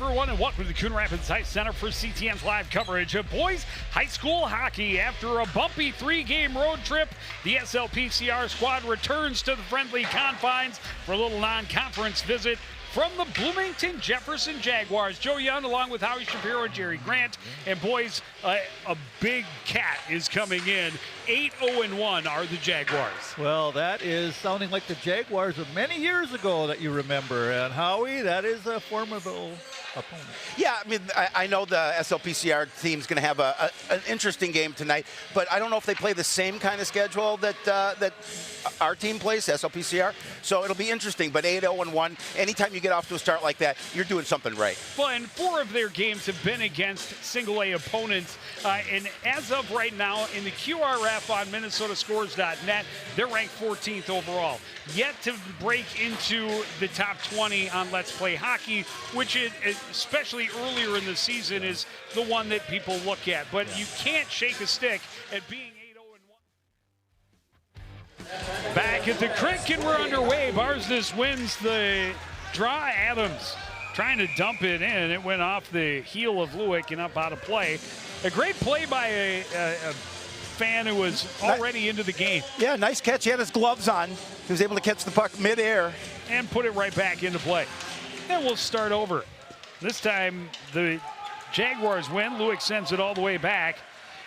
everyone, and welcome to the Coon Rapids Ice Center for CTN's live coverage of boys high school hockey. After a bumpy 3-game road trip, the SLPCR squad returns to the friendly confines for a little non-conference visit from the Bloomington Jefferson Jaguars. Joe Young along with Howie Shapiro and Jerry Grant. And boys, a big cat is coming in. 8-0-1 are the Jaguars. Well, that is sounding like the Jaguars of many years ago that you remember. And Howie, that is a formidable opponent. Yeah, I mean, I know the SLPCR team's going to have an interesting game tonight, but I don't know if they play the same kind of schedule that our team plays, SLPCR. So it'll be interesting. But 8-0-1, anytime you get off to a start like that, you're doing something right. Well, and 4 of their games have been against single-A opponents. And as of right now, in the QRF on MinnesotaScores.net, they're ranked 14th overall. Yet to break into the top 20 on Let's Play Hockey, which especially earlier in the season is the one that people look at. But you can't shake a stick at being 8-0-1. Back at the Crick, and we're underway. Barsness wins the draw. Adams trying to dump it in. It went off the heel of Lewick and up out of play. A great play by a fan who was already into the game. Yeah, nice catch. He had his gloves on. He was able to catch the puck midair and put it right back into play. And we'll start over. This time the Jaguars win. Lewick sends it all the way back.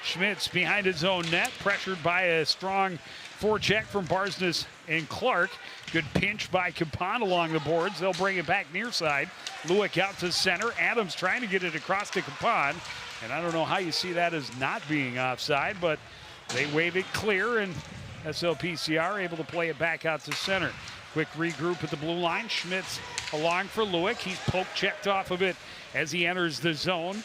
Schmitz behind his own net, pressured by a strong forecheck from Barsness and Clark. Good pinch by Capon along the boards. They'll bring it back near side. Lewick out to center. Adams trying to get it across to Capon. And I don't know how you see that as not being offside, but they wave it clear, and SLPCR able to play it back out to center. Quick regroup at the blue line. Schmitz along for Lewick. He's poke-checked off of it as he enters the zone.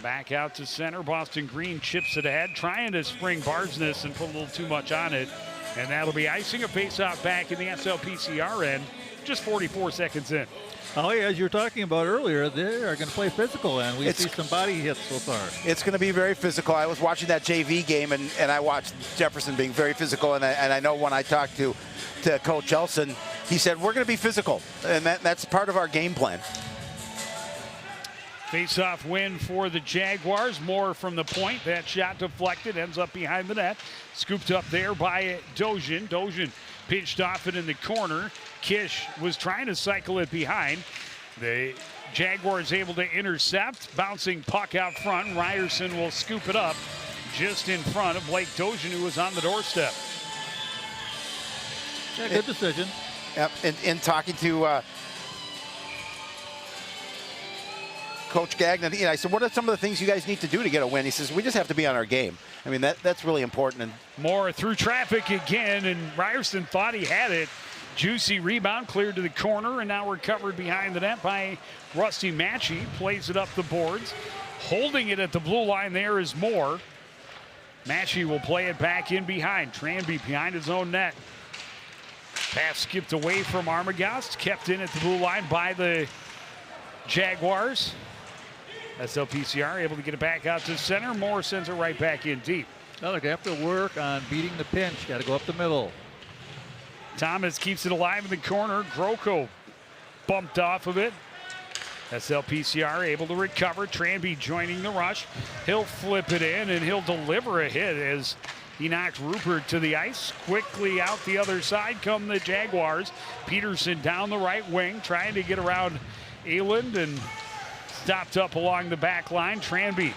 Back out to center. Boston Green chips it ahead, trying to spring Barsness and put a little too much on it. And that'll be icing. A face-off back in the SLPCR end, just 44 seconds in. Oh, yeah, as you were talking about earlier, they are going to play physical, and we see some body hits so far. It's going to be very physical. I was watching that JV game, and I watched Jefferson being very physical, and I know when I talked to Coach Elson, he said, we're going to be physical, and that's part of our game plan. Face-off win for the Jaguars. More from the point. That shot deflected, ends up behind the net. Scooped up there by Dozhin. Dozhin pinched off it in the corner. Kish was trying to cycle it behind. The Jaguars able to intercept. Bouncing puck out front. Ryerson will scoop it up just in front of Blake Dozhin, who was on the doorstep. Yeah, good decision. Yep, in talking to Coach Gagnon, I said, what are some of the things you guys need to do to get a win? He says, we just have to be on our game. I mean, that's really important. And more through traffic again, and Ryerson thought he had it. Juicy rebound, cleared to the corner, and now recovered behind the net by Rusty Matchy. Plays it up the boards. Holding it at the blue line there is Moore. Matchy will play it back in behind. Tranby behind his own net. Pass skipped away from Armagast, kept in at the blue line by the Jaguars. SLPCR able to get it back out to center. Moore sends it right back in deep. Now they have to work on beating the pinch. Got to go up the middle. Thomas keeps it alive in the corner. Groko bumped off of it. SLPCR able to recover. Tranby joining the rush. He'll flip it in, and he'll deliver a hit as he knocks Rupert to the ice. Quickly out the other side come the Jaguars. Peterson down the right wing, trying to get around Ayland, and stopped up along the back line. Tranby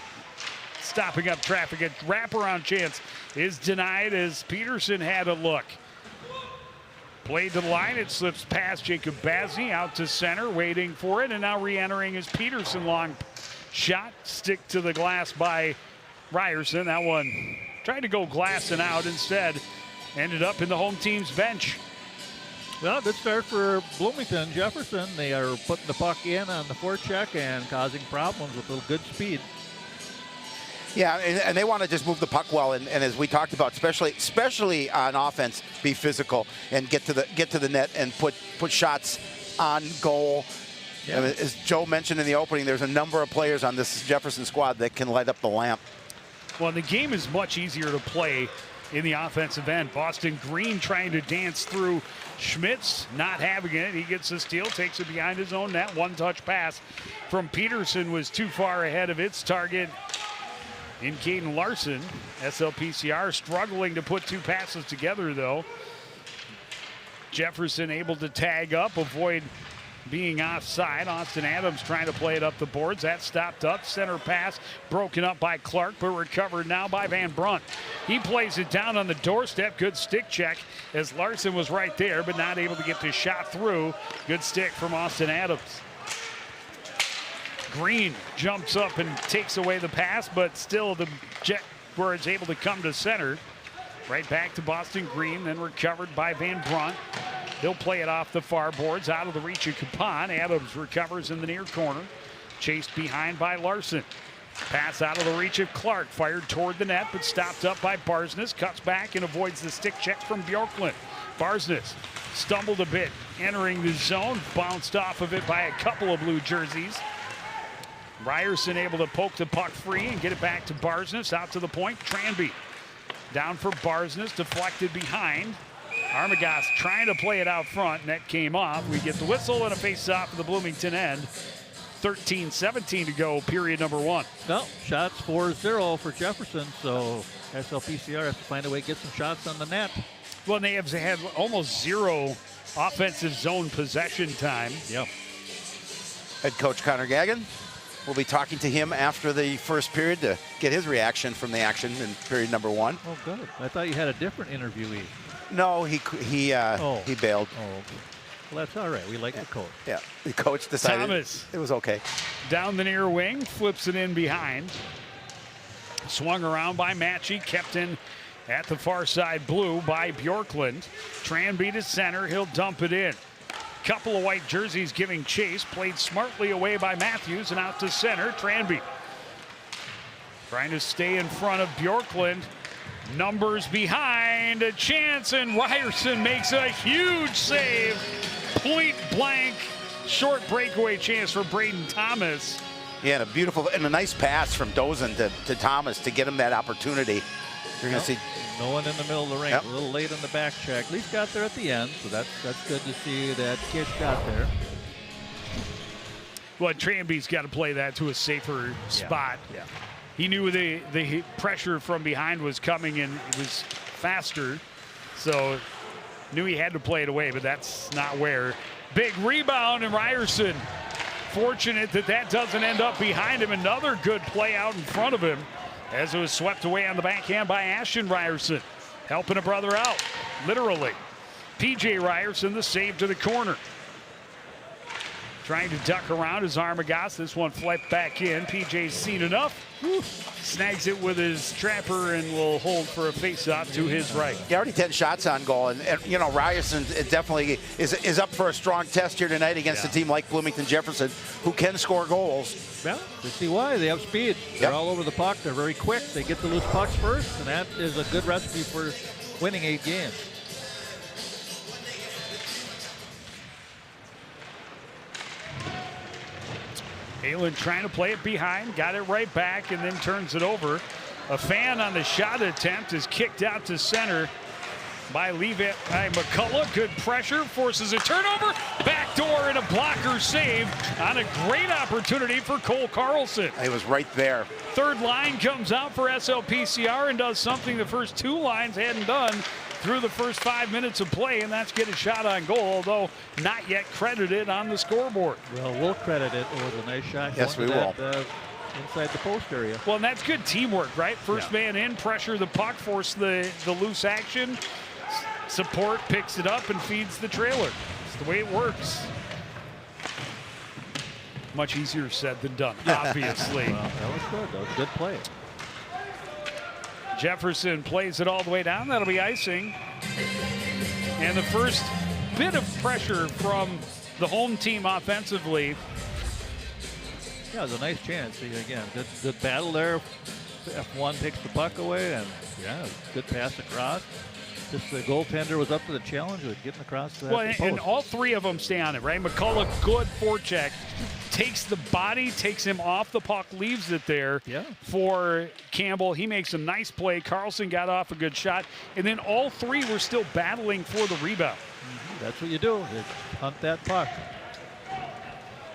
stopping up traffic. A wraparound chance is denied as Peterson had a look. Played to the line. It slips past Jacob Bazzi out to center, waiting for it, and now re-entering is Peterson. Long shot, stick to the glass by Ryerson. That one tried to go glass and out, instead ended up in the home team's bench. Well, good start for Bloomington. Jefferson, they are putting the puck in on the forecheck and causing problems with a little good speed. Yeah, and they want to just move the puck well, and as we talked about, especially on offense, be physical and get to the net and put shots on goal. Yeah. As Joe mentioned in the opening, there's a number of players on this Jefferson squad that can light up the lamp. Well, the game is much easier to play in the offensive end. Boston Green trying to dance through Schmidt's not having it. He gets the steal, takes it behind his own net. One-touch pass from Peterson was too far ahead of its target in Caden Larson. SLPCR struggling to put two passes together, though. Jefferson able to tag up, avoid being offside. Austin Adams trying to play it up the boards. That stopped up. Center pass broken up by Clark, but recovered now by Van Brunt. He plays it down on the doorstep. Good stick check as Larson was right there, but not able to get the shot through. Good stick from Austin Adams. Green jumps up and takes away the pass, but still the Jaguars able to come to center. Right back to Boston Green, then recovered by Van Brunt. He'll play it off the far boards, out of the reach of Capon. Adams recovers in the near corner. Chased behind by Larson. Pass out of the reach of Clark. Fired toward the net, but stopped up by Barsness. Cuts back and avoids the stick check from Bjorklund. Barsness stumbled a bit, entering the zone. Bounced off of it by a couple of blue jerseys. Ryerson able to poke the puck free and get it back to Barsness. Out to the point. Tranby down for Barsness. Deflected behind. Armagas trying to play it out front. Net came off. We get the whistle and a face-off at the Bloomington end. 13-17 to go, period number one. No, shots 4-0 for Jefferson, so SLPCR has to find a way to get some shots on the net. Well, they have had almost zero offensive zone possession time. Yep. Head coach Connor Gagnon. We'll be talking to him after the first period to get his reaction from the action in period number one. Oh, good. I thought you had a different interviewee. No, he bailed. Oh, okay. Well, that's all right. We like the coach. Yeah, the coach decided Thomas it was okay. Down the near wing, flips it in behind. Swung around by Matchy, kept in at the far side blue by Bjorklund. Tranby to center, he'll dump it in. Couple of white jerseys giving chase, played smartly away by Matthews and out to center. Tranby trying to stay in front of Bjorklund. Numbers behind, a chance, and Ryerson makes a huge save. Point blank, short breakaway chance for Braden Thomas. Yeah, and a beautiful and a nice pass from Dozen to Thomas to get him that opportunity. You're going to see no one in the middle of the rink. Yep. A little late on the back check. At least got there at the end, so that's good to see that Kish got there. Well, Tranby's got to play that to a safer spot. Yeah. He knew the pressure from behind was coming and it was faster, so knew he had to play it away, but that's not where. Big rebound, and Ryerson fortunate that doesn't end up behind him. Another good play out in front of him as it was swept away on the backhand by Ashton Ryerson, helping a brother out, literally. PJ Ryerson, the save to the corner. Trying to duck around his Armagas. This one flipped back in. PJ's seen enough. Snags it with his trapper and will hold for a face-off to his right. He already 10 shots on goal, and you know, Ryerson definitely is up for a strong test here tonight against a team like Bloomington Jefferson, who can score goals. Well, you see why. They have speed. They're all over the puck. They're very quick. They get the loose pucks first, and that is a good recipe for winning 8 games. Halen trying to play it behind, got it right back, and then turns it over. A fan on the shot attempt is kicked out to center by Levi McCullough. Good pressure, forces a turnover. Backdoor and a blocker save on a great opportunity for Cole Carlson. He was right there. Third line comes out for SLPCR and does something the first two lines hadn't done through the first 5 minutes of play, and that's get a shot on goal, although not yet credited on the scoreboard. Well, we'll credit it. It was a nice shot. Yes, we will. Inside the post area. Well, and that's good teamwork, right? First man in, pressure the puck, force the loose action. Support picks it up and feeds the trailer. It's the way it works. Much easier said than done, obviously. Well, that was good. That was a good play. Jefferson plays it all the way down. That'll be icing. And the first bit of pressure from the home team offensively. Yeah, it was a nice chance. See, again, good battle there. F1 takes the puck away, and good pass across. Just the goaltender was up to the challenge of getting across that post. And all three of them stay on it, right? McCullough, good forecheck. Takes the body, takes him off the puck, leaves it there for Campbell. He makes a nice play. Carlson got off a good shot. And then all three were still battling for the rebound. That's what you do. You hunt that puck.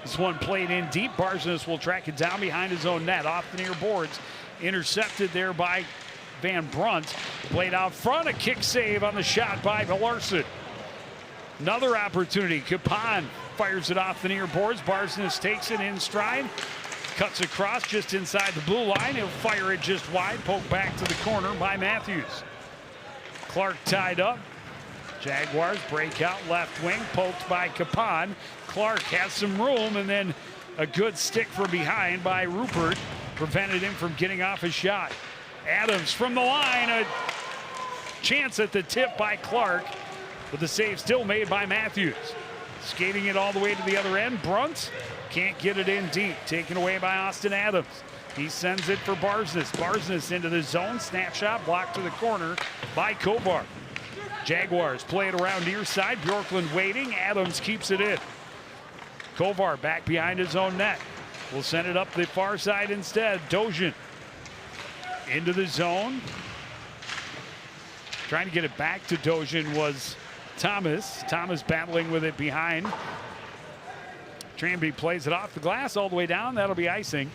This one played in deep. Barsness will track it down behind his own net, off the near boards. Intercepted there by Van Brunt. Played out front, a kick save on the shot by Larson. Another opportunity. Capon fires it off the near boards. Barsness takes it in stride. Cuts across just inside the blue line. He'll fire it just wide. Poke back to the corner by Matthews. Clark tied up. Jaguars break out left wing. Poked by Capon. Clark has some room, and then a good stick from behind by Rupert prevented him from getting off his shot. Adams from the line. A chance at the tip by Clark, but the save still made by Matthews. Skating it all the way to the other end. Brunt can't get it in deep. Taken away by Austin Adams. He sends it for Barsness. Barsness into the zone. Snapshot blocked to the corner by Kovar. Jaguars play it around near side. Bjorklund waiting. Adams keeps it in. Kovar back behind his own net. Will send it up the far side instead. Dozhin into the zone. Trying to get it back to Dozhin was Thomas. Thomas battling with it behind. Tranby plays it off the glass all the way down. That'll be icing.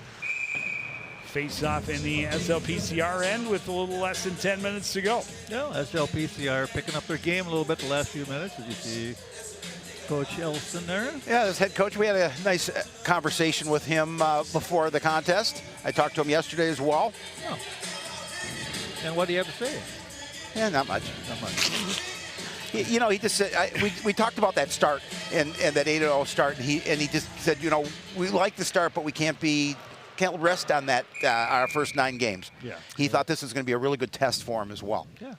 Face-off in the SLPCR end with a little less than 10 minutes to go. Yeah, SLPCR picking up their game a little bit the last few minutes, as you see Coach Ellison there. Yeah, this head coach, we had a nice conversation with him before the contest. I talked to him yesterday as well. Oh. And what do you have to say? Yeah, not much. Not much. You know, he just said, we talked about that start and that 8-0 start, and he just said, you know, we like the start, but we can't rest on that our first 9 games. Yeah. He thought this was going to be a really good test for him as well. Yeah.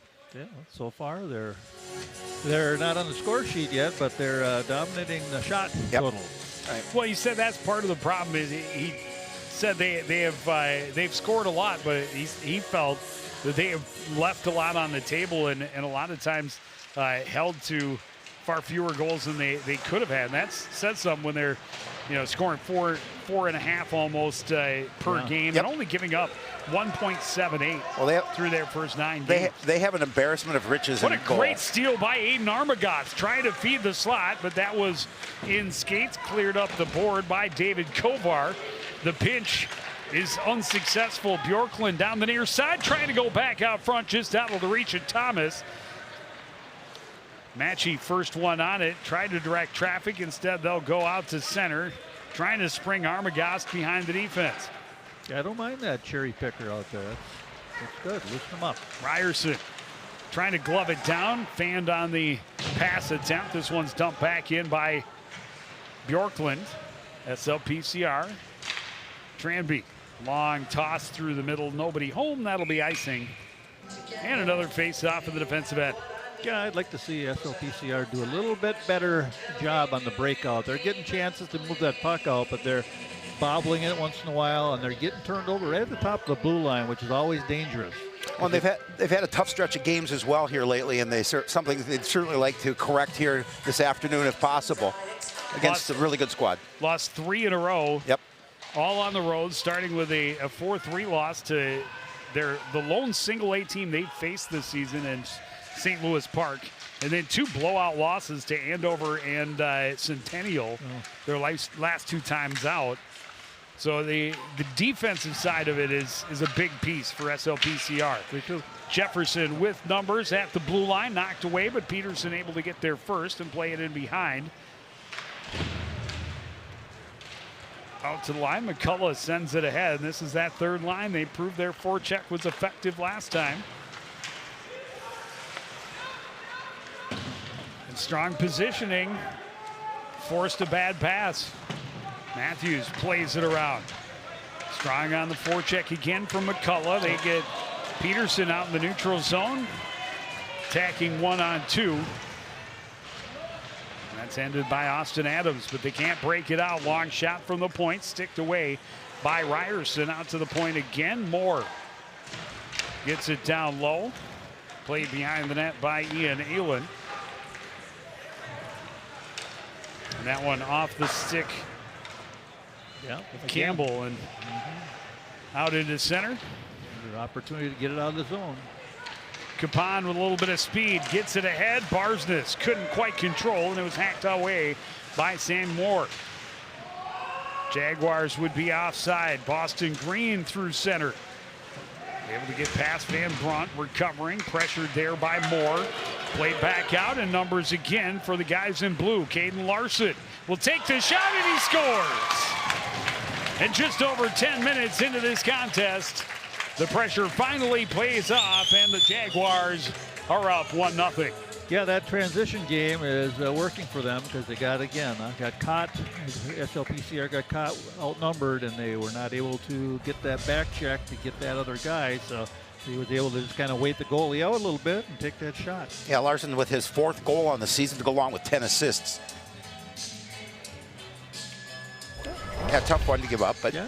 So far, they're not on the score sheet yet, but they're dominating the shot total. Right. Well, he said that's part of the problem. Is he said they've scored a lot, but he felt that they have left a lot on the table and a lot of times held to far fewer goals than they could have had. And that says something when they're, scoring four and a half almost per game, and only giving up 1.78 through their first 9 games. They have an embarrassment of riches. What a great steal by Aiden Armagots, trying to feed the slot, but that was in skates, cleared up the board by David Kovar. The pinch is unsuccessful. Bjorklund down the near side, trying to go back out front, just out of the reach of Thomas. Matchy first one on it, tried to direct traffic. Instead, they'll go out to center, trying to spring Armagost behind the defense. Yeah, I don't mind that cherry picker out there. That's good. Loosen them up. Ryerson trying to glove it down, fanned on the pass attempt. This one's dumped back in by Bjorklund. SLPCR. Tranby, long toss through the middle, nobody home. That'll be icing. And another face-off of the defensive end. Yeah, I'd like to see SLPCR do a little bit better job on the breakout. They're getting chances to move that puck out, but they're bobbling it once in a while, and they're getting turned over right at the top of the blue line, which is always dangerous. Well, they've had a tough stretch of games as well here lately, and something they'd certainly like to correct here this afternoon if possible against a really good squad. Lost 3 in a row. Yep. All on the road, starting with a 4-3 loss to the lone single-A team they've faced this season in St. Louis Park, and then 2 blowout losses to Andover and Centennial, their last 2 times out. So the defensive side of it is a big piece for SLPCR. Jefferson with numbers at the blue line, knocked away, but Peterson able to get there first and play it in behind. Out to the line, McCullough sends it ahead, and this is that third line. They proved their forecheck was effective last time. And strong positioning, forced a bad pass. Matthews plays it around. Strong on the forecheck again from McCullough. They get Peterson out in the neutral zone, attacking 1-on-2. That's ended by Austin Adams, but they can't break it out. Long shot from the point, sticked away by Ryerson. Out to the point again. Moore gets it down low. Played behind the net by Ian Allen. And that one off the stick. Yeah, Campbell and out into center. An opportunity to get it out of the zone. Capon with a little bit of speed, gets it ahead. Barsness couldn't quite control, and it was hacked away by Sam Moore. Jaguars would be offside. Boston Green through center. Able to get past Van Brunt, recovering, pressured there by Moore. Played back out, and numbers again for the guys in blue. Caden Larson will take the shot, and he scores. And just over 10 minutes into this contest, the pressure finally pays off, and the Jaguars are up 1-0. Yeah, that transition game is working for them because they got caught. SLPCR got caught outnumbered, and they were not able to get that back check to get that other guy. So he was able to just kind of wait the goalie out a little bit and take that shot. Yeah, Larson with his 4th goal on the season to go along with 10 assists. Yeah, tough one to give up, but yeah,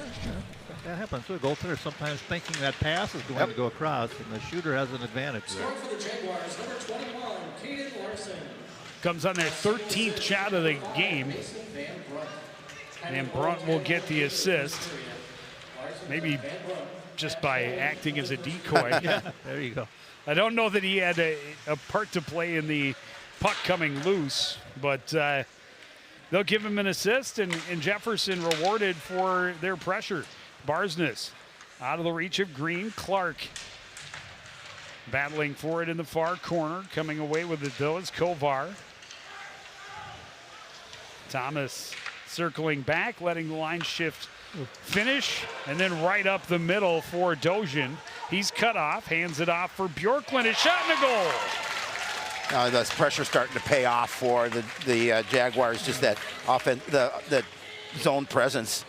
that happens. So the goaltender sometimes thinking that pass is going to go across, and the shooter has an advantage there. For the Jaguars, number 21, Caden Larson. Comes on their 13th shot of the game. And Brunt will get the assist. Maybe just by acting as a decoy. Yeah, there you go. I don't know that he had a part to play in the puck coming loose, but they'll give him an assist, and Jefferson rewarded for their pressure. Barsness out of the reach of Green. Clark battling for it in the far corner. Coming away with it, though, is Kovar. Thomas circling back, letting the line shift finish, and then right up the middle for Dojan. He's cut off, hands it off for Bjorklund. A shot and a goal. the pressure starting to pay off for the Jaguars. Just that offense, the zone presence.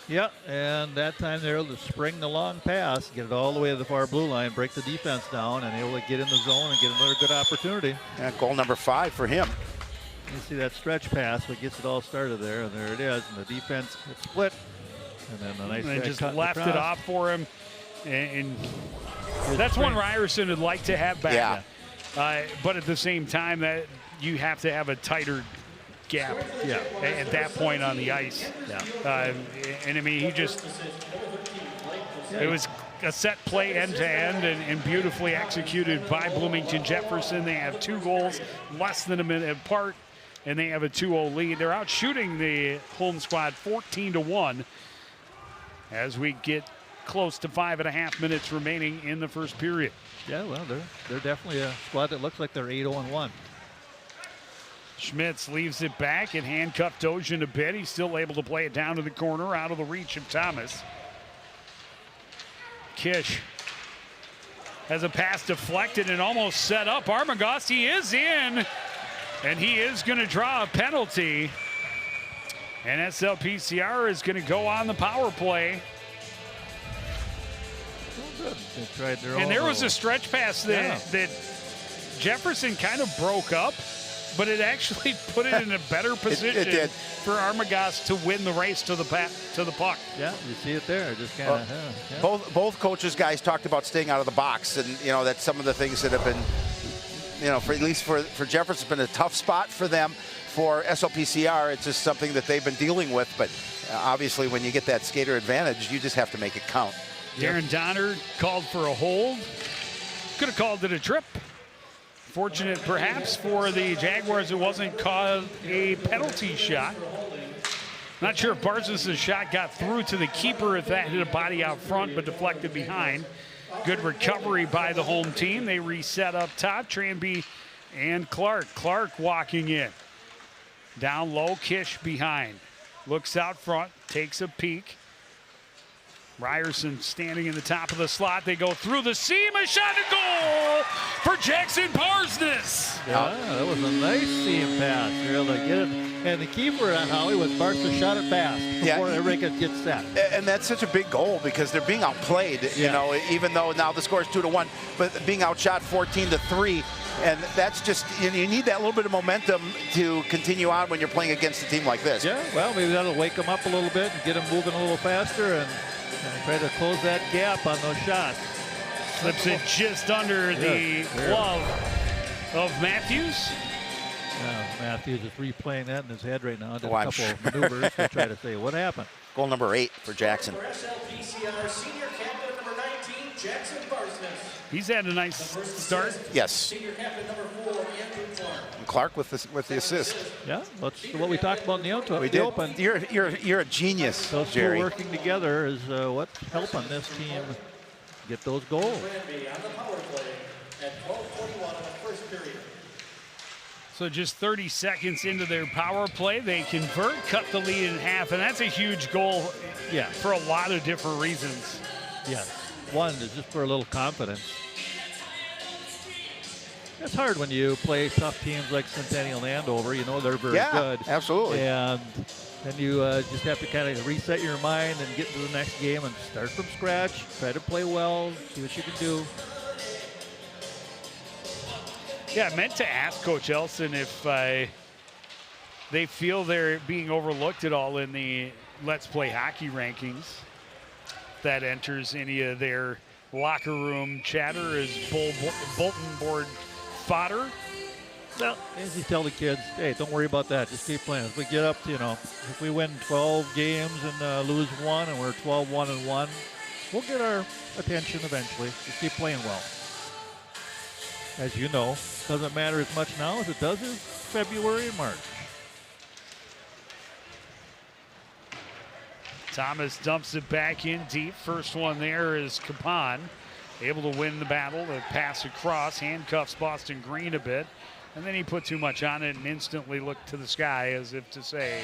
Yeah, and that time they're able to spring the long pass, get it all the way to the far blue line, break the defense down, and able to get in the zone and get another good opportunity. And goal number 5 for him. You see that stretch pass, but gets it all started there, and there it is. And the defense gets split, and then a nice and just cut left it off for him, and that's one Ryerson would like to have back. Yeah. But at the same time, that you have to have a tighter gap at that point on the ice. And I mean, he just, it was a set play end to end and beautifully executed by Bloomington Jefferson. They have 2 goals less than a minute apart, and they have a 2-0 lead. They're out shooting the home squad 14-1 as we get close to 5.5 minutes remaining in the first period. Yeah, well, they're definitely a squad that looks like they're 8-0-1. Schmitz leaves it back and handcuffed Dojan a bit. He's still able to play it down to the corner, out of the reach of Thomas. Kish has a pass deflected and almost set up. Armagasti is in, and he is going to draw a penalty. And SLPCR is going to go on the power play. They tried their And own there was little- a stretch pass that Jefferson kind of broke up, but it actually put it in a better position it did. for Armagast to win the race to the puck. Yeah, you see it there. Just kind of. Both coaches guys talked about staying out of the box, and that's some of the things that have been, for at least for Jefferson, it's been a tough spot for them. For SLPCR, it's just something that they've been dealing with, but obviously when you get that skater advantage, you just have to make it count. Darren Donner called for a hold. Could have called it a trip. Fortunate perhaps for the Jaguars it wasn't called a penalty shot. Not sure if Barsness' shot got through to the keeper, if that hit a body out front but deflected behind. Good recovery by the home team. They reset up top. Tranby and Clark. Clark walking in. Down low, Kish behind. Looks out front, takes a peek. Ryerson standing in the top of the slot. They go through the seam, a shot and goal for Jackson Barsness. Yeah, that was a nice seam pass. You're able to get it. And the keeper on Howie was Barsness shot it fast before everybody could get set. And that's such a big goal because they're being outplayed, even though now the score is 2-1, but being outshot 14-3. And that's just, you need that little bit of momentum to continue on when you're playing against a team like this. Yeah, well, maybe that'll wake them up a little bit and get them moving a little faster and try to close that gap on those shots. Slips it just under the glove of Matthews. Matthews is replaying that in his head right now. Did Oh, a I'm couple sure. of maneuvers to try to say what happened. Goal number 8 for Jackson. For SLPCR, senior captain number 19, Jackson Barsness. He's had a nice start. Yes. Senior captain number 4, Andrew Clark. And Clark with the assist. Yeah, that's what we talked about in the We the did. open. You're a genius, Those Jerry. two working together is what's helping this team get those goals. Granby on the power play at 12:41 in the first period. So just 30 seconds into their power play, they convert, cut the lead in half, and that's a huge goal. Yeah. For a lot of different reasons. Yes. One is just for a little confidence. It's hard when you play tough teams like Centennial and Andover. You know they're very good. Absolutely. And then you just have to kind of reset your mind and get into the next game and start from scratch. Try to play well, see what you can do. Yeah, I meant to ask Coach Elson if they feel they're being overlooked at all in the Let's Play Hockey rankings. That enters any of their locker room chatter as bulletin board fodder. Well, as you tell the kids, hey, don't worry about that. Just keep playing. If we get up, if we win 12 games and lose one and we're 12-1-1, we'll get our attention eventually. Just keep playing well. As you know, doesn't matter as much now as it does in February and March. Thomas dumps it back in deep. First one there is Capon, able to win the battle. The pass across, handcuffs Boston Green a bit. And then he put too much on it and instantly looked to the sky as if to say,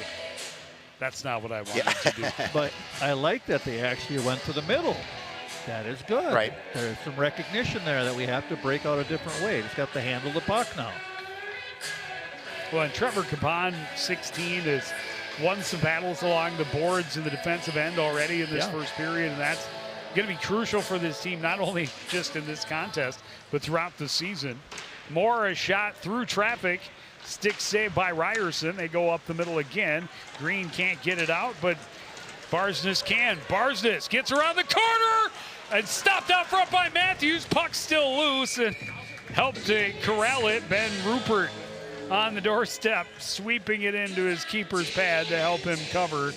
that's not what I wanted to do. But I like that they actually went to the middle. That is good. Right. There's some recognition there that we have to break out a different way. He's got to handle the puck now. Well, and Trevor Capon, 16, has won some battles along the boards in the defensive end already in this first period, and that's going to be crucial for this team, not only just in this contest, but throughout the season. Moore, a shot through traffic. Stick saved by Ryerson. They go up the middle again. Green can't get it out, but Barsness can. Barsness gets around the corner and stopped out front by Matthews. Puck still loose and helped to corral it. Ben Rupert on the doorstep, sweeping it into his keeper's pad to help him cover.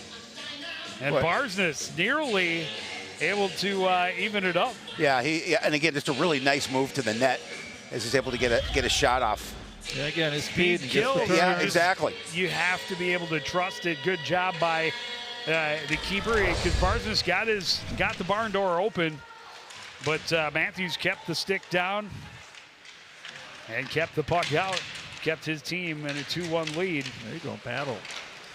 And Barsness nearly able to even it up. Yeah, and again, just a really nice move to the net as he's able to get a shot off. Yeah, again, his speed and kill. gets the Yeah, turn. exactly. You have to be able to trust it. Good job by the keeper, because Barsness got the barn door open, but Matthews kept the stick down and kept the puck out, kept his team in a 2-1 lead. There you go, battle.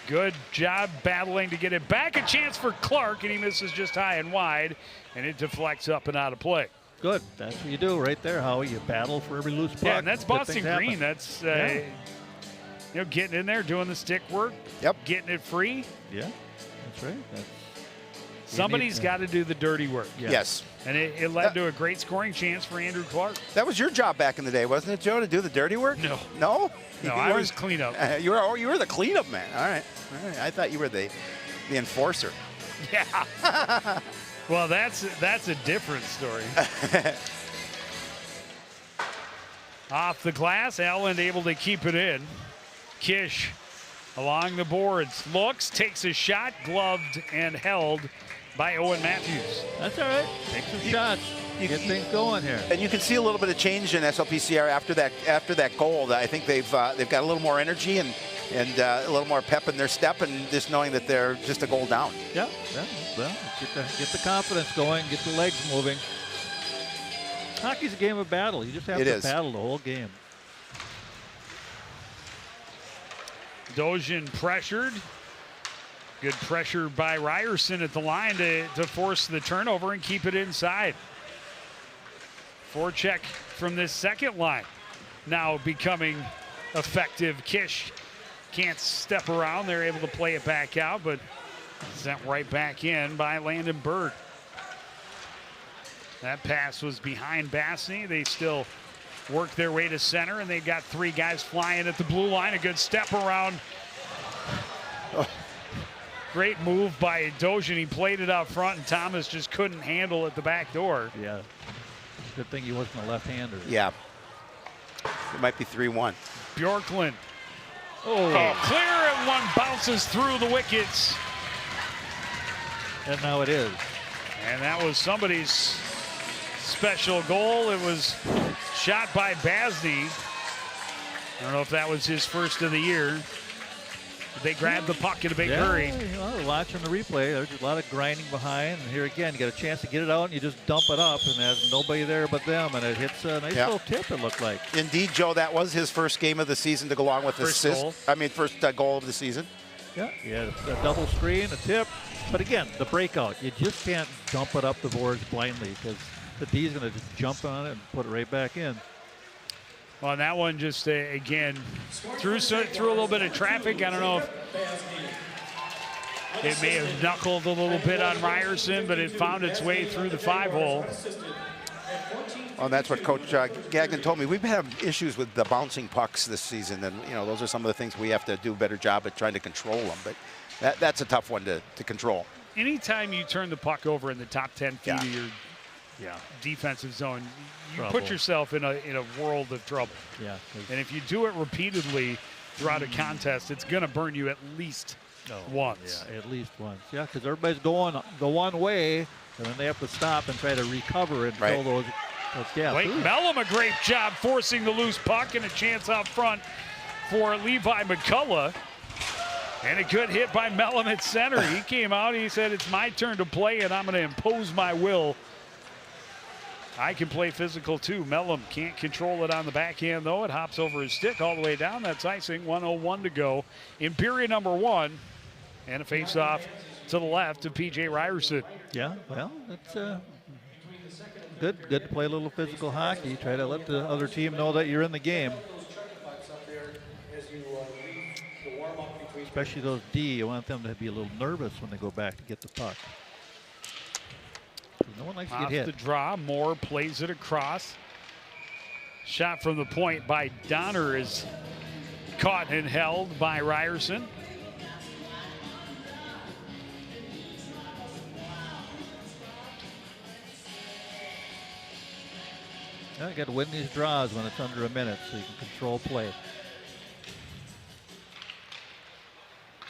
Good job battling to get it back. A chance for Clark, and he misses just high and wide, and it deflects up and out of play. Good. That's what you do right there, Howie. You battle for every loose puck. Yeah, and that's Good Boston things Green. happen. That's getting in there, doing the stick work. Yep. Getting it free. Yeah, that's right. Somebody's got to do the dirty work. Yeah. Yes. And it led to a great scoring chance for Andrew Clark. That was your job back in the day, wasn't it, Joe, to do the dirty work? No. No? No, I was cleanup. You were the cleanup man. All right. I thought you were the enforcer. Yeah. Well, that's a different story. Off the glass, Allen able to keep it in. Kish along the boards, looks, takes a shot, gloved and held by Owen Matthews. That's all right. Take some shots. Get things going here. And you can see a little bit of change in SLPCR after that goal. I think they've got a little more energy and a little more pep in their step, and just knowing that they're just a goal down. Yeah. Well, get the confidence going, get the legs moving. Hockey's a game of battle. You just have to battle the whole game. Dozhin pressured. Good pressure by Ryerson at the line to force the turnover and keep it inside. Forecheck from this second line now becoming effective. Kish can't step around. They're able to play it back out, but sent right back in by Landon Bird. That pass was behind Bassney. They still work their way to center, and they've got three guys flying at the blue line. A good step around. Great move by Dozhin. He played it out front, and Thomas just couldn't handle at the back door. Yeah. Good thing he wasn't a left-hander. Yeah. It might be 3-1. Bjorklund. Oh, Clear, and one bounces through the wickets. and now it is. And that was somebody's special goal. It was shot by Basney. I don't know if that was his first of the year. They grabbed the puck in a big hurry. Well, watching the replay, there's a lot of grinding behind. And here again, you get a chance to get it out, and you just dump it up, and there's nobody there but them, and it hits a nice little tip, it looked like. Indeed, Joe, that was his first game of the season to go along with First goal of the season. Yeah, a double screen, a tip. But again, the breakout, you just can't dump it up the boards blindly because the D's going to just jump on it and put it right back in. Well, that one just, again, through a little bit of traffic. I don't know if it may have knuckled a little bit on Ryerson, but it found its way through the 5-hole. Well, that's what Coach Gagnon told me. We've had issues with the bouncing pucks this season, and those are some of the things we have to do a better job at trying to control them. But that's a tough one to control. Anytime you turn the puck over in the top 10 feet of your defensive zone, you put yourself in a world of trouble. Yeah. And if you do it repeatedly throughout a contest, it's going to burn you at least once. Yeah, at least once. Yeah, because everybody's going the one way, and then they have to stop and try to recover and fill those gaps. Blake Mellum, a great job forcing the loose puck, and a chance out front for Levi McCullough. And a good hit by Mellum at center. He came out, he said, it's my turn to play, and I'm going to impose my will. I can play physical too. Mellum can't control it on the backhand, though. It hops over his stick all the way down. That's icing. 1:01 to go in period number 1. And a face-off to the left of P.J. Ryerson. Yeah, well, it's good to play a little physical hockey. Try to let the other team know that you're in the game. Especially those D, you want them to be a little nervous when they go back to get the puck. No one likes to get hit. Off the draw, Moore plays it across. Shot from the point by Donner is caught and held by Ryerson. You got to win these draws when it's under a minute so you can control play.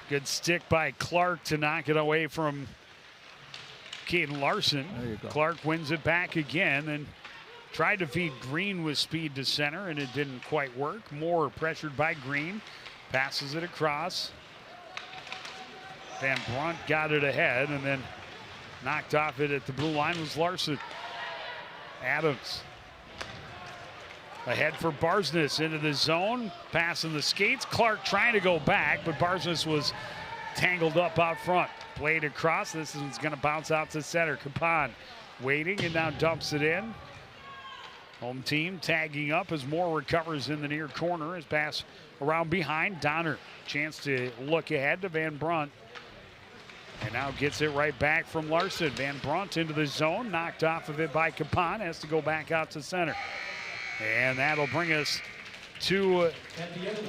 Good stick by Clark to knock it away from Caden Larson. There you go. Clark wins it back again and tried to feed Green with speed to center, and it didn't quite work. Moore pressured by Green, passes it across. Van Brunt got it ahead, and then knocked off it at the blue line was Larson. Adams ahead for Barsness into the zone, passing the skates. Clark trying to go back, but Barsness was tangled up out front. Played across. This one's going to bounce out to center. Capon waiting and now dumps it in. Home team tagging up as Moore recovers in the near corner. His pass around behind. Donner, chance to look ahead to Van Brunt. And now gets it right back from Larson. Van Brunt into the zone, knocked off of it by Capon. Has to go back out to center. And that'll bring us to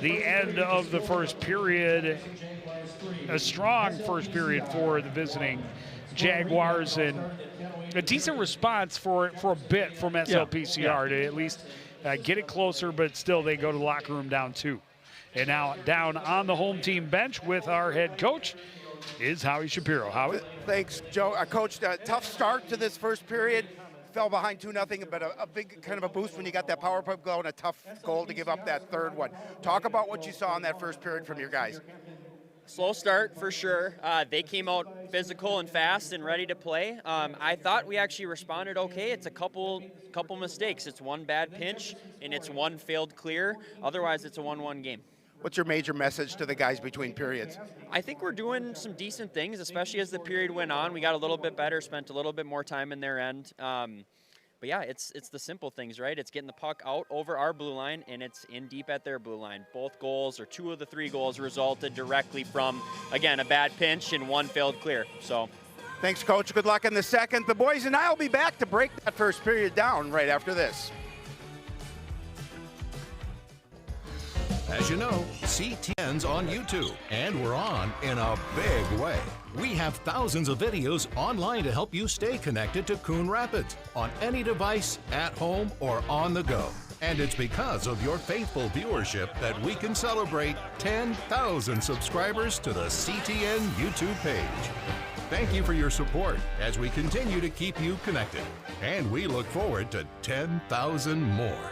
the end of the first period. A strong first period for the visiting Jaguars, and a decent response for a bit from SLPCR to at least get it closer, but still they go to the locker room down 2. And now down on the home team bench with our head coach is Howie Shapiro. Howie? Thanks, Joe. Coach, tough start to this first period. Fell behind 2-0, but a big kind of a boost when you got that power play goal and a tough goal to give up that third one. Talk about what you saw in that first period from your guys. Slow start for sure. They came out physical and fast and ready to play. I thought we actually responded okay. It's a couple mistakes. It's one bad pinch and it's one failed clear. Otherwise, it's a 1-1 game. What's your major message to the guys between periods? I think we're doing some decent things, especially as the period went on. We got a little bit better, spent a little bit more time in their end. But yeah, it's the simple things, right? It's getting the puck out over our blue line, and it's in deep at their blue line. Both goals, or 2 of the 3 goals, resulted directly from, again, a bad pinch and one failed clear. So, thanks, Coach. Good luck in the second. The boys and I will be back to break that first period down right after this. As you know, CTN's on YouTube, and we're on in a big way. We have thousands of videos online to help you stay connected to Coon Rapids on any device, at home, or on the go. And it's because of your faithful viewership that we can celebrate 10,000 subscribers to the CTN YouTube page. Thank you for your support as we continue to keep you connected. And we look forward to 10,000 more.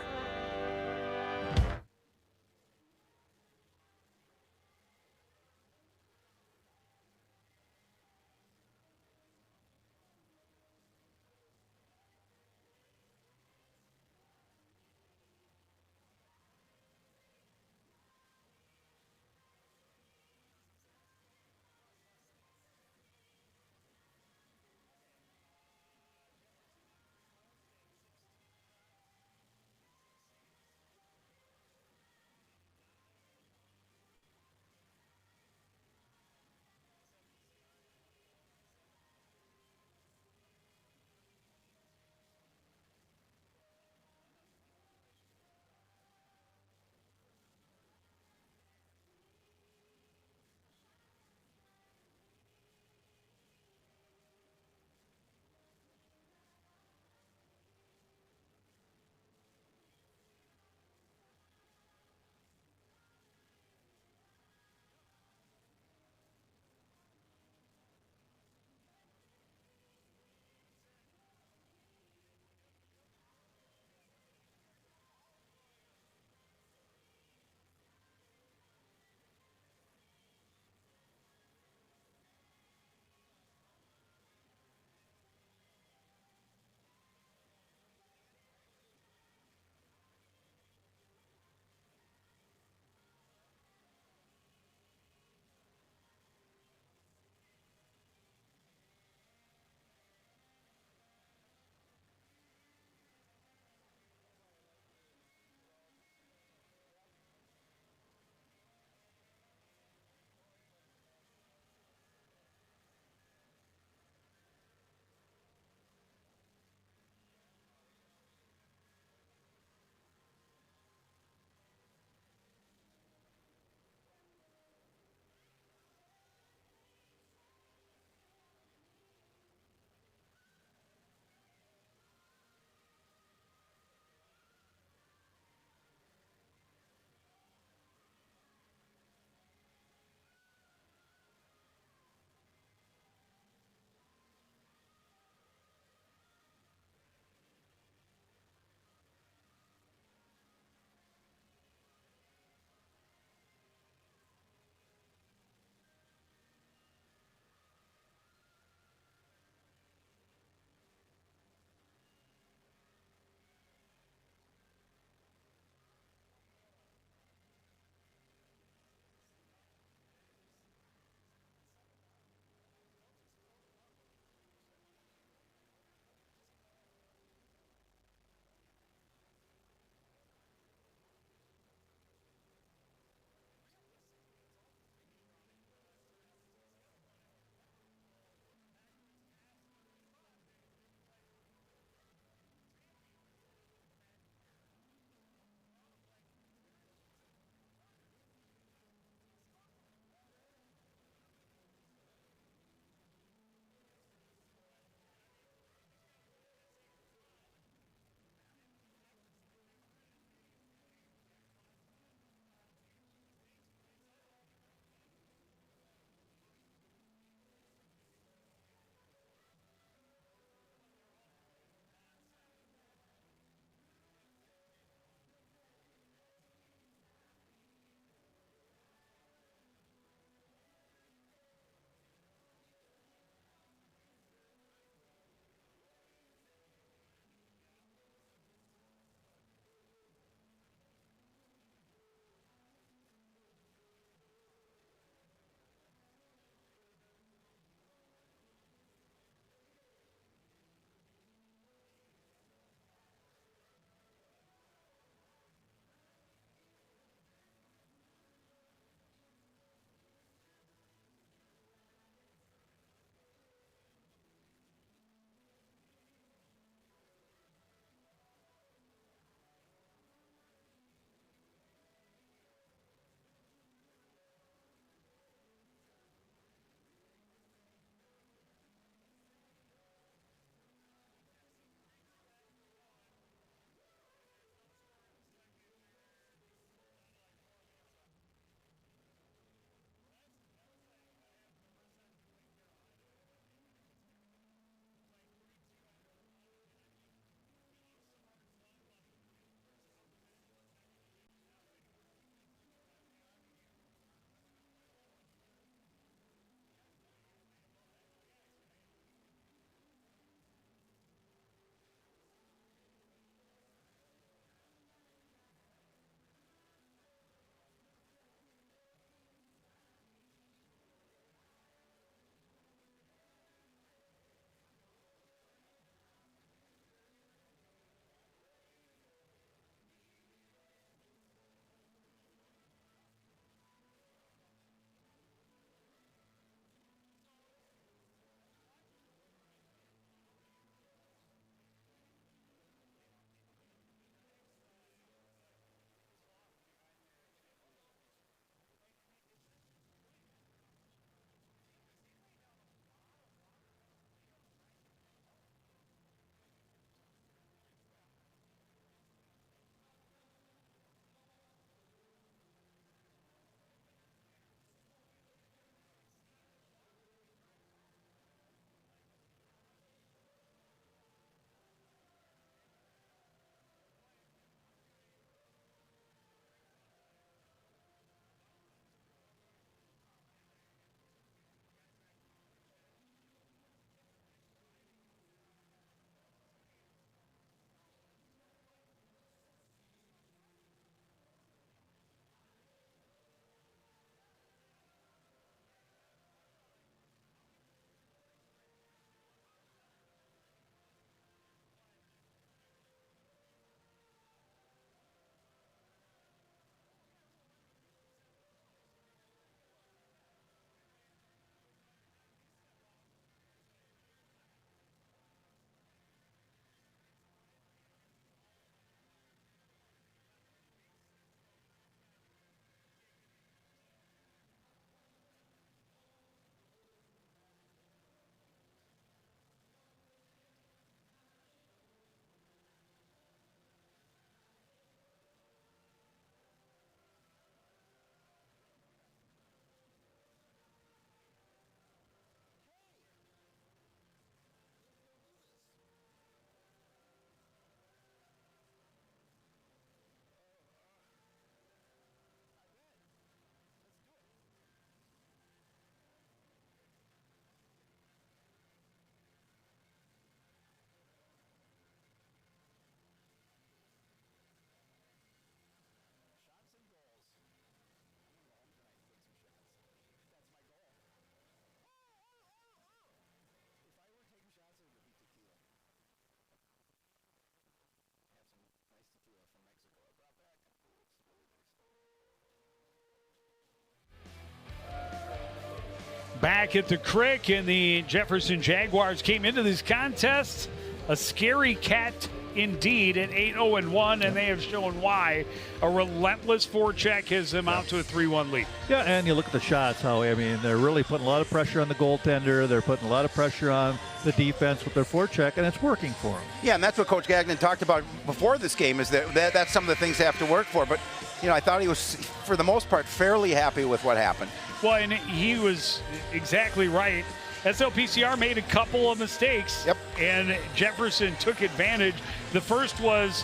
Back at the Crick, and the Jefferson Jaguars came into this contest a scary cat indeed at 8-0-1, and they have shown why. A relentless forecheck has them out to a 3-1 lead. Yeah, and you look at the shots, Howie. I mean, they're really putting a lot of pressure on the goaltender. They're putting a lot of pressure on the defense with their forecheck, and it's working for them. Yeah, and that's what Coach Gagnon talked about before this game, is that's some of the things they have to work for. But, you know, I thought he was, for the most part, fairly happy with what happened. Well, and he was exactly right. SLPCR made a couple of mistakes, yep, and Jefferson took advantage. The first was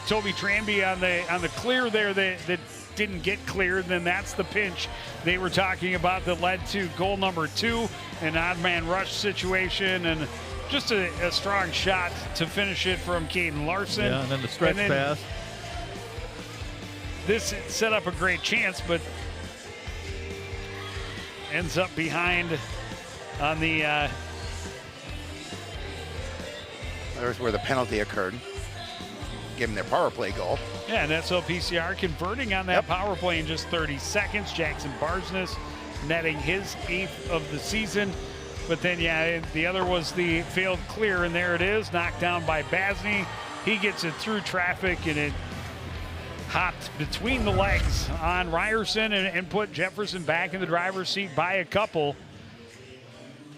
Toby Tranby on the clear there that didn't get cleared. Then that's the pinch they were talking about that led to goal number 2, an odd man rush situation, and just a strong shot to finish it from Caden Larson. Yeah, and then the stretch pass. This set up a great chance, but ends up behind on the there's where the penalty occurred, giving their power play goal. Yeah, and SLPCR converting on that power play in just 30 seconds. Jackson Barsness netting his 8th of the season. But then, yeah, the other was the failed clear, and there it is, knocked down by Basney. He gets it through traffic, and it hopped between the legs on Ryerson and put Jefferson back in the driver's seat by a couple,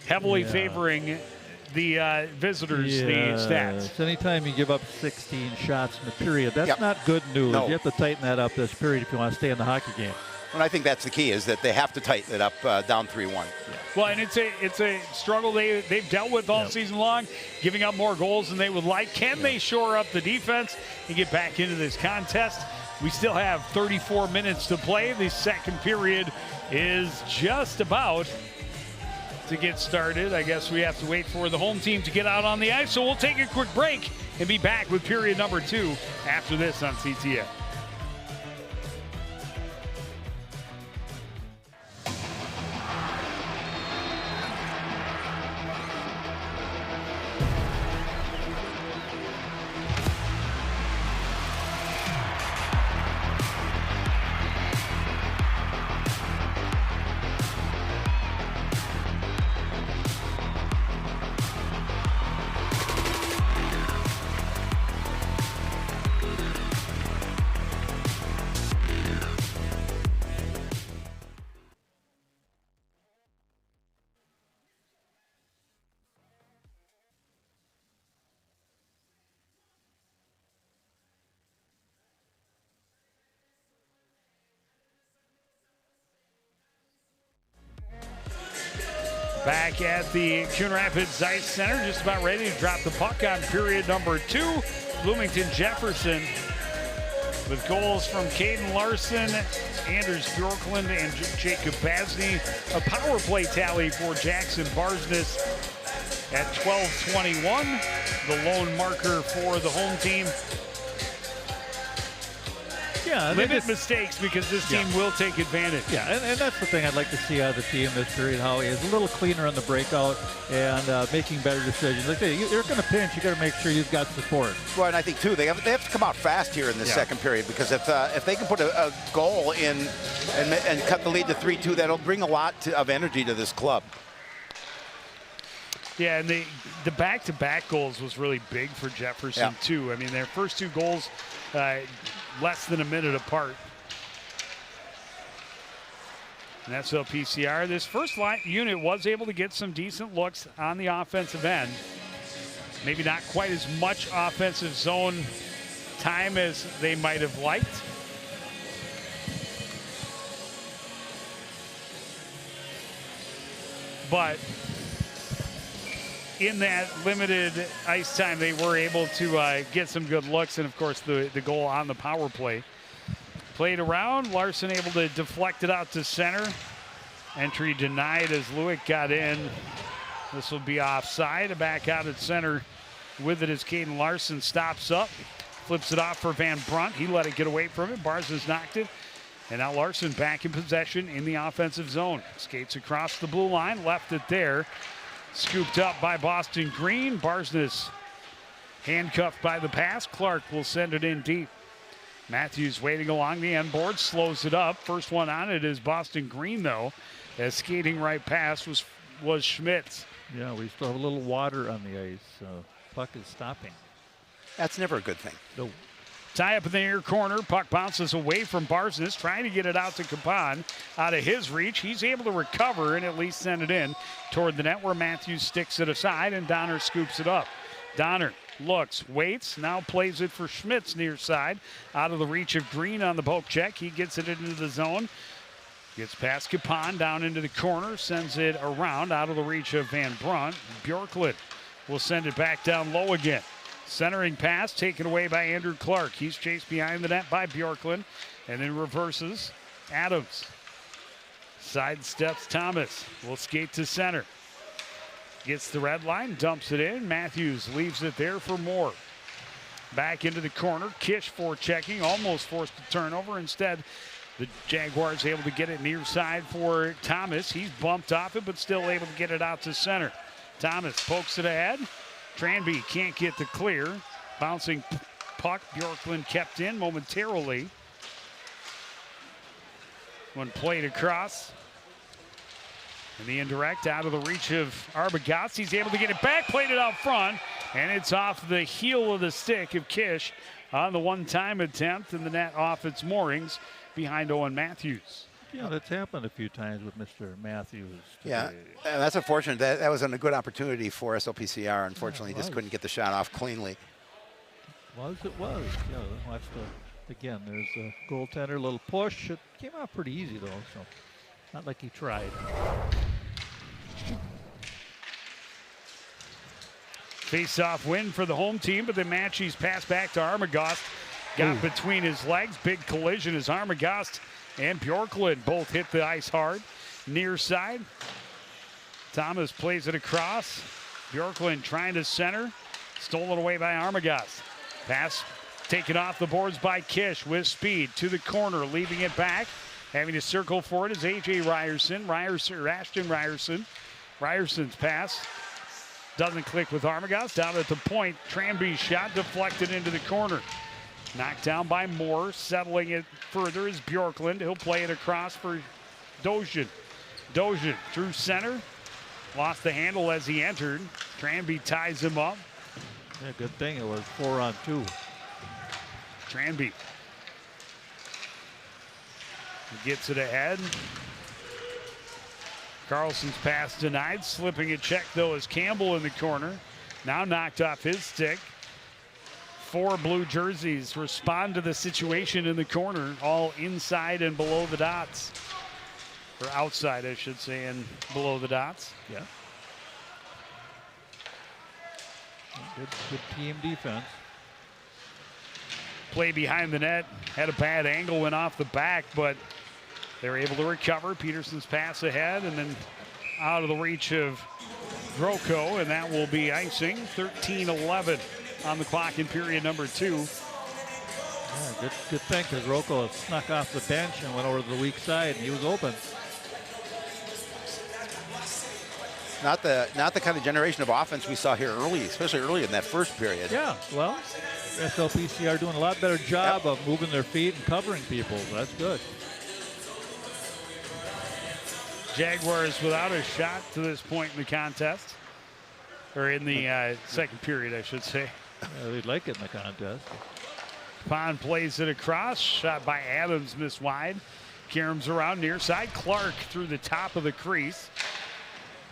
heavily favoring the visitors, the stats. Anytime you give up 16 shots in the period, that's not good news. No. You have to tighten that up this period if you want to stay in the hockey game. And I think that's the key, is that they have to tighten it up down 3-1. Yeah. Well, and it's a struggle they've dealt with all season long, giving up more goals than they would like. Can they shore up the defense and get back into this contest? We still have 34 minutes to play. The second period is just about to get started. I guess we have to wait for the home team to get out on the ice. So we'll take a quick break and be back with period number 2 after this on CTF. Back at the Coon Rapids Ice Center, just about ready to drop the puck on period number 2. Bloomington Jefferson with goals from Caden Larson, Anders Bjorklund, and Jacob Basney. A power play tally for Jackson Barsness at 12:21, the lone marker for the home team. Yeah, limit mistakes, because this team will take advantage. Yeah, and that's the thing I'd like to see out of the team this period, Howie, is a little cleaner on the breakout and making better decisions. Like you're going to pinch, you got to make sure you've got support. Well, and I think too they have to come out fast here in the second period, because if they can put a goal in and cut the lead to 3-2, that'll bring a lot of energy to this club. Yeah, and the back-to-back goals was really big for Jefferson too. I mean, their first 2 goals less than a minute apart. And that's SLPCR. This first line unit was able to get some decent looks on the offensive end. Maybe not quite as much offensive zone time as they might have liked. But in that limited ice time, they were able to get some good looks, and of course the goal on the power play. Played around, Larson able to deflect it out to center. Entry denied as Lewick got in. This will be offside. Back out at center with it as Caden Larson stops up, flips it off for Van Brunt. He let it get away from it. Barsness knocked it. And now Larson back in possession in the offensive zone. Skates across the blue line, left it there. Scooped up by Boston Green. Barsness handcuffed by the pass. Clark will send it in deep. Matthews waiting along the end board, slows it up. First one on it is Boston Green, though. As skating right past was Schmitz. Yeah, we still have a little water on the ice. Puck is stopping. That's never a good thing. No. Tie up in the near corner. Puck bounces away from Barsness, trying to get it out to Kapan. Out of his reach. He's able to recover and at least send it in toward the net where Matthews sticks it aside and Donner scoops it up. Donner looks, waits, now plays it for Schmitz near side. Out of the reach of Green on the poke check. He gets it into the zone. Gets past Kapan down into the corner. Sends it around out of the reach of Van Brunt. Bjorklund will send it back down low again. Centering pass taken away by Andrew Clark. He's chased behind the net by Bjorklund and then reverses. Adams sidesteps Thomas. Will skate to center. Gets the red line, dumps it in. Matthews leaves it there for Moore. Back into the corner. Kish forechecking, almost forced a turnover. Instead, the Jaguars able to get it near side for Thomas. He's bumped off it, but still able to get it out to center. Thomas pokes it ahead. Tranby can't get the clear. Bouncing puck. Bjorklund kept in momentarily. When played across. And the indirect out of the reach of Arbogast. He's able to get it back, played it out front, and it's off the heel of the stick of Kish on the one-time attempt, and the net off its moorings behind Owen Matthews. Yeah, that's happened a few times with Mr. Matthews today. Yeah, and that's unfortunate. That was a good opportunity for SLPCR. Unfortunately, Yeah, just couldn't get the shot off cleanly. It was. Yeah, watch again, there's a goaltender, little push. It came out pretty easy, though, so not like he tried. Face-off win for the home team, but the Matchies pass back to Armagost. Got between his legs. Big collision as Armagost and Bjorklund both hit the ice hard. Near side. Thomas plays it across. Bjorklund trying to center. Stolen away by Armagost. Pass taken off the boards by Kish with speed to the corner, leaving it back. Having to circle for it is A.J. Ryerson. Ashton Ryerson. Ryerson's pass doesn't click with Armagost. Down at the point, Tranby's shot deflected into the corner. Knocked down by Moore. Settling it further is Bjorklund. He'll play it across for Dozhin. Dozhin through center. Lost the handle as he entered. Tranby ties him up. Yeah, good thing it was 4-on-2. Tranby gets it ahead. Carlson's pass denied. Slipping a check, though, is Campbell in the corner. Now knocked off his stick. 4 blue jerseys respond to the situation in the corner, all inside and below the dots. Or outside, I should say, and below the dots. Yeah. Good team defense. Play behind the net. Had a bad angle, went off the back, but they're able to recover. Peterson's pass ahead and then out of the reach of Groko, and that will be icing. 13-11 on the clock in period number 2. Yeah, good thing, because Groko snuck off the bench and went over to the weak side, and he was open. Not the kind of generation of offense we saw here early, especially early in that first period. Yeah, well, SLPCR doing a lot better job of moving their feet and covering people. That's good. Jaguars without a shot to this point in the contest. Or in the second period, I should say. Yeah, they'd like it in the contest. Pond plays it across. Shot by Adams, missed wide. Karam's around near side. Clark through the top of the crease.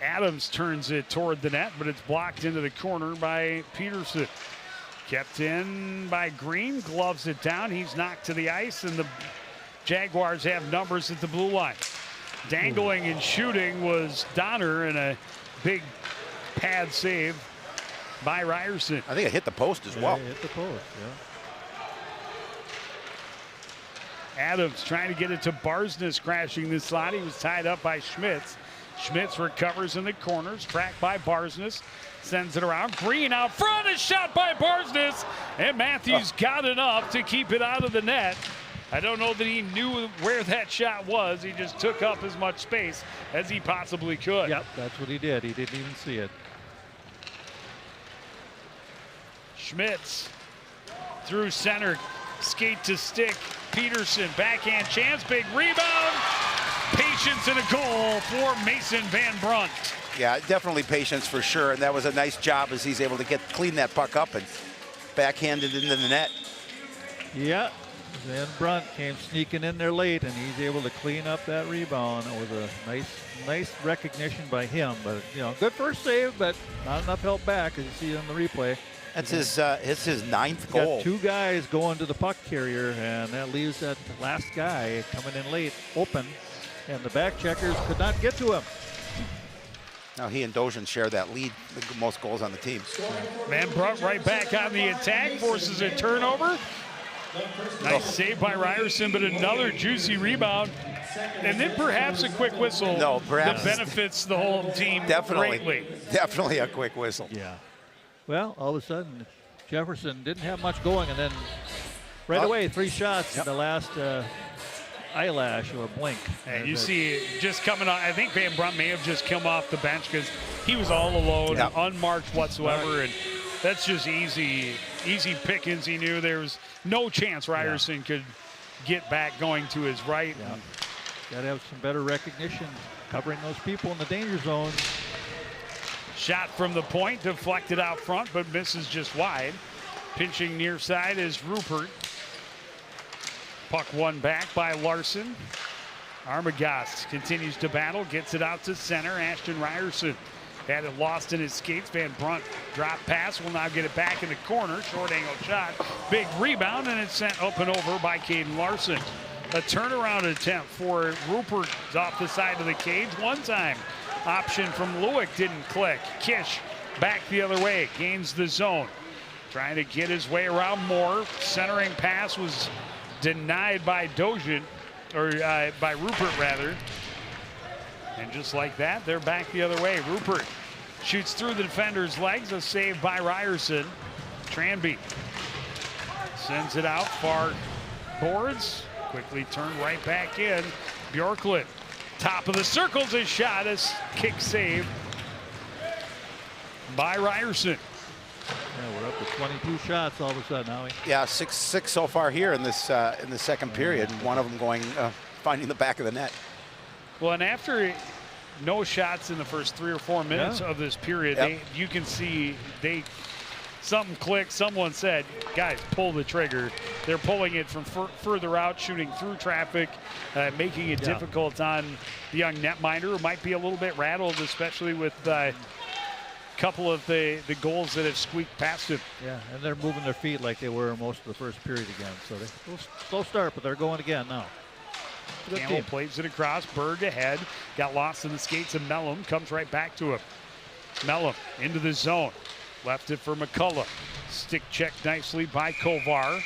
Adams turns it toward the net, but it's blocked into the corner by Peterson. Kept in by Green, gloves it down. He's knocked to the ice, and the Jaguars have numbers at the blue line. Dangling and shooting was Donner, and a big pad save by Ryerson. I think it hit the post as well. Yeah, hit the post, yeah. Adams trying to get it to Barsness, crashing the slot. He was tied up by Schmitz. Schmitz recovers in the corners, tracked by Barsness, sends it around. Green out front, a shot by Barsness, and Matthews got enough to keep it out of the net. I don't know that he knew where that shot was. He just took up as much space as he possibly could. Yep, that's what he did. He didn't even see it. Schmitz through center, skate to stick. Peterson, backhand chance, big rebound. patience and a goal for Mason Van Brunt. Yeah, definitely patience for sure, and that was a nice job as he's able to clean that puck up and backhand it into the net. Yeah, Van Brunt came sneaking in there late, and he's able to clean up that rebound. It was a nice recognition by him. But good first save, but not enough help back, as you see on the replay. That's his 9th Got goal. 2 guys going to the puck carrier, and that leaves that last guy coming in late, open, and the back checkers could not get to him. Now he and Dojan share that lead, the most goals on the team. Van Brunt right back on the attack, forces a turnover. Nice save by Ryerson, but another juicy rebound. And then perhaps a quick whistle that benefits the whole team greatly. Definitely a quick whistle. Yeah. Well, all of a sudden, Jefferson didn't have much going, and then right away, 3 shots in the last eyelash or blink. And you see just coming on, I think Van Brunt may have just come off the bench because he was all alone, unmarked whatsoever, and that's just easy pickings. He knew there was no chance Ryerson could get back going to his right. Yeah. Got to have some better recognition covering those people in the danger zone. Shot from the point, deflected out front, but misses just wide. Pinching near side is Rupert. Puck won back by Larson. Armagast continues to battle, gets it out to center. Ashton Ryerson had it lost in his skates. Van Brunt drop pass, will now get it back in the corner. Short angle shot, big rebound, and it's sent up and over by Caden Larson. A turnaround attempt for Rupert off the side of the cage. One time option from Lewick didn't click. Kish back the other way, gains the zone. Trying to get his way around more. Centering pass was denied by Dojan, or by Rupert rather. And just like that, they're back the other way. Rupert shoots through the defender's legs, a save by Ryerson. Tranby sends it out, far boards, quickly turned right back in. Bjorklund, top of the circles, his shot is kick save by Ryerson. Yeah, we're up to 22 shots all of a sudden, Howie. Yeah, 6 so far here in this in the second period. One of them going finding the back of the net. Well, and after no shots in the first 3 or 4 minutes of this period, you can see something clicked. Someone said, guys, pull the trigger. They're pulling it from further out, shooting through traffic, making it difficult on the young netminder, who might be a little bit rattled, especially with couple of the goals that have squeaked past him. Yeah, and they're moving their feet like they were most of the first period again. So they slow start, but they're going again now. Campbell plays it across. Berg ahead. Got lost in the skates of Mellum. Comes right back to him. Mellum into the zone. Left it for McCullough. Stick check nicely by Kovar.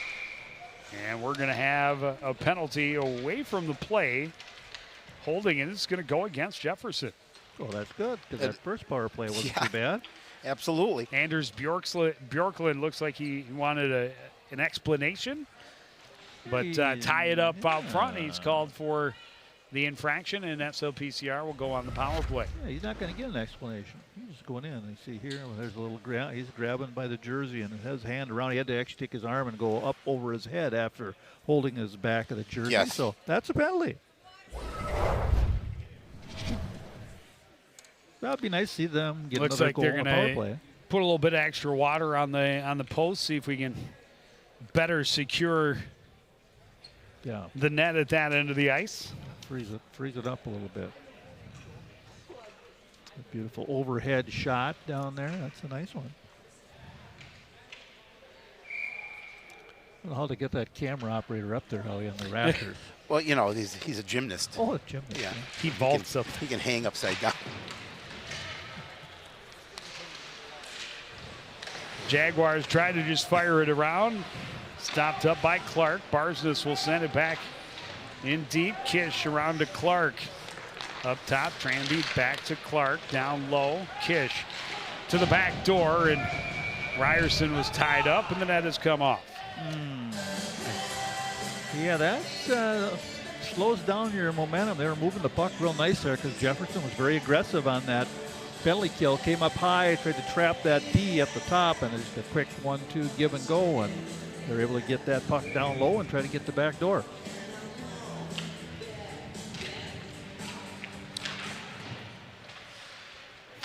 And we're going to have a penalty away from the play. Holding it. It's going to go against Jefferson. Oh, that's good, because that first power play wasn't too bad. Absolutely. Anders Bjorklund looks like he wanted an explanation, but tie it up out front. He's called for the infraction, and SLPCR will go on the power play. Yeah, he's not going to get an explanation. He's just going in. You see here, there's a little grab. He's grabbing by the jersey and has his hand around. He had to actually take his arm and go up over his head after holding his back of the jersey. Yes. So that's a penalty. That'd be nice to see them get Looks another like goal they're on the power going to play. put a little bit of extra water on the post, see if we can better secure the net at that end of the ice. Freeze it up a little bit. A beautiful overhead shot down there. That's a nice one. I don't know how to get that camera operator up there, Howie, on the rafters. Well, you know, he's a gymnast. Oh, a gymnast. Yeah. He vaults up. He can hang upside down. Jaguars try to just fire it around. Stopped up by Clark. Barsness will send it back in deep. Kish around to Clark. Up top, Tranby back to Clark. Down low, Kish to the back door, and Ryerson was tied up, and the net has come off. Yeah, that slows down your momentum. They were moving the puck real nice there because Jefferson was very aggressive on that penalty kill. Came up high, tried to trap that D up the top, and just a quick 1-2 give and go, and they're able to get that puck down low and try to get the back door.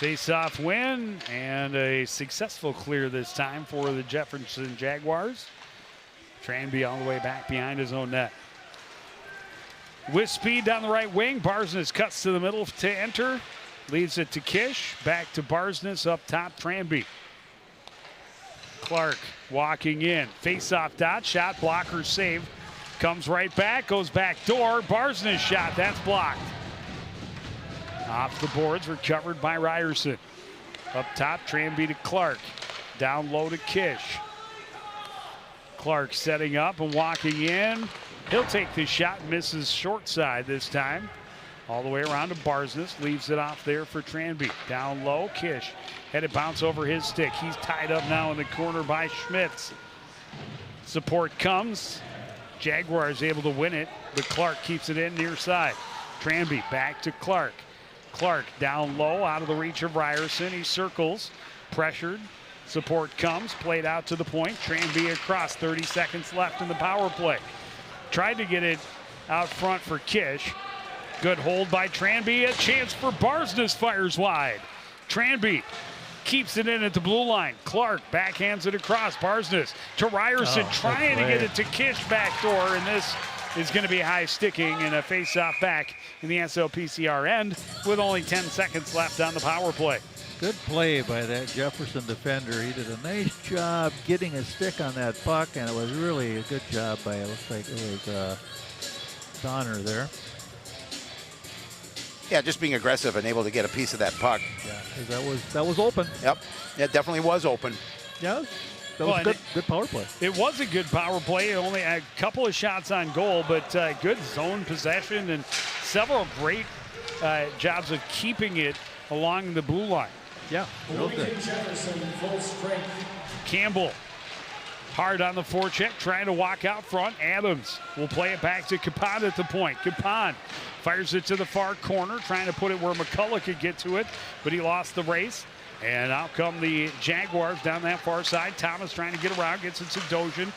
Face-off win and a successful clear this time for the Jefferson Jaguars. Tranby all the way back behind his own net. With speed down the right wing, Barsness cuts to the middle to enter. Leaves it to Kish. Back to Barsness up top, Tranby. Clark walking in. Face-off dot, shot, blocker save. Comes right back, goes back door. Barsness shot, that's blocked. Off the boards, recovered by Ryerson. Up top, Tranby to Clark. Down low to Kish. Clark setting up and walking in. He'll take the shot, misses short side this time. All the way around to Barsness, leaves it off there for Tranby. Down low, Kish. Had it bounce over his stick. He's tied up now in the corner by Schmitz. Support comes. Jaguars able to win it, but Clark keeps it in near side. Tranby back to Clark. Clark down low, out of the reach of Ryerson. He circles, pressured. Support comes, played out to the point. Tranby across, 30 seconds left in the power play. Tried to get it out front for Kish. Good hold by Tranby. A chance for Barsness, fires wide. Tranby keeps it in at the blue line. Clark backhands it across. Barsness to Ryerson, trying to get it to Kish back door, and this is going to be high sticking and a face-off back in the SLPCR end with only 10 seconds left on the power play. Good play by that Jefferson defender. He did a nice job getting a stick on that puck, and it was really a good job by, it looks like it was Donner there. Yeah, just being aggressive and able to get a piece of that puck. Yeah, 'cause that was open. Yep, it definitely was open. Yeah, that was good power play. It was a good power play. Only a couple of shots on goal, but good zone possession and several great jobs of keeping it along the blue line. Yeah, real good. Jefferson, full strength. Campbell hard on the forecheck, trying to walk out front. Adams will play it back to Capon at the point. Capon fires it to the far corner, trying to put it where McCullough could get to it, but he lost the race. And out come the Jaguars down that far side. Thomas trying to get around, gets it to Dojan.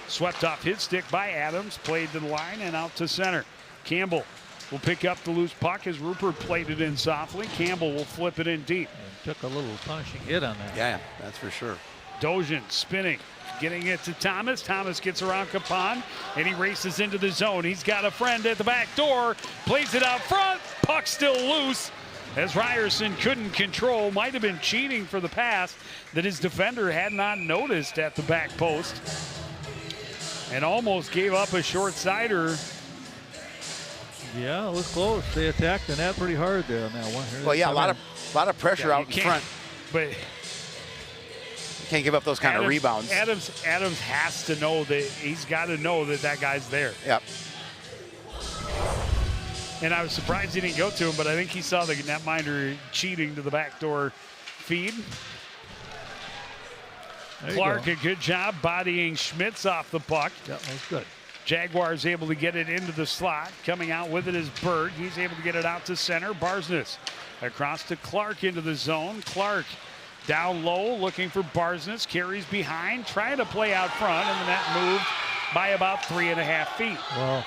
Swept off his stick by Adams, played to the line and out to center. Campbell will pick up the loose puck as Rupert played it in softly. Campbell will flip it in deep. And took a little punishing hit on that. Yeah, that's for sure. Dojan spinning, getting it to Thomas. Thomas gets around Capon, and he races into the zone. He's got a friend at the back door, plays it out front. Puck still loose as Ryerson couldn't control. Might have been cheating for the pass that his defender had not noticed at the back post, and almost gave up a short-sider. Yeah, it was close. They attacked the net pretty hard there on that one. Well, yeah, a lot of pressure out in front. But can't give up those kind of rebounds. Adams has to know that he's got to know that guy's there. Yep. And I was surprised he didn't go to him, but I think he saw the netminder cheating to the backdoor feed. Clark, a good job bodying Schmitz off the puck. Yeah, that was good. Jaguars able to get it into the slot. Coming out with it is Berg. He's able to get it out to center. Barsness across to Clark into the zone. Clark down low looking for Barsness. Carries behind, trying to play out front, and the net moved by about 3.5 feet. Well,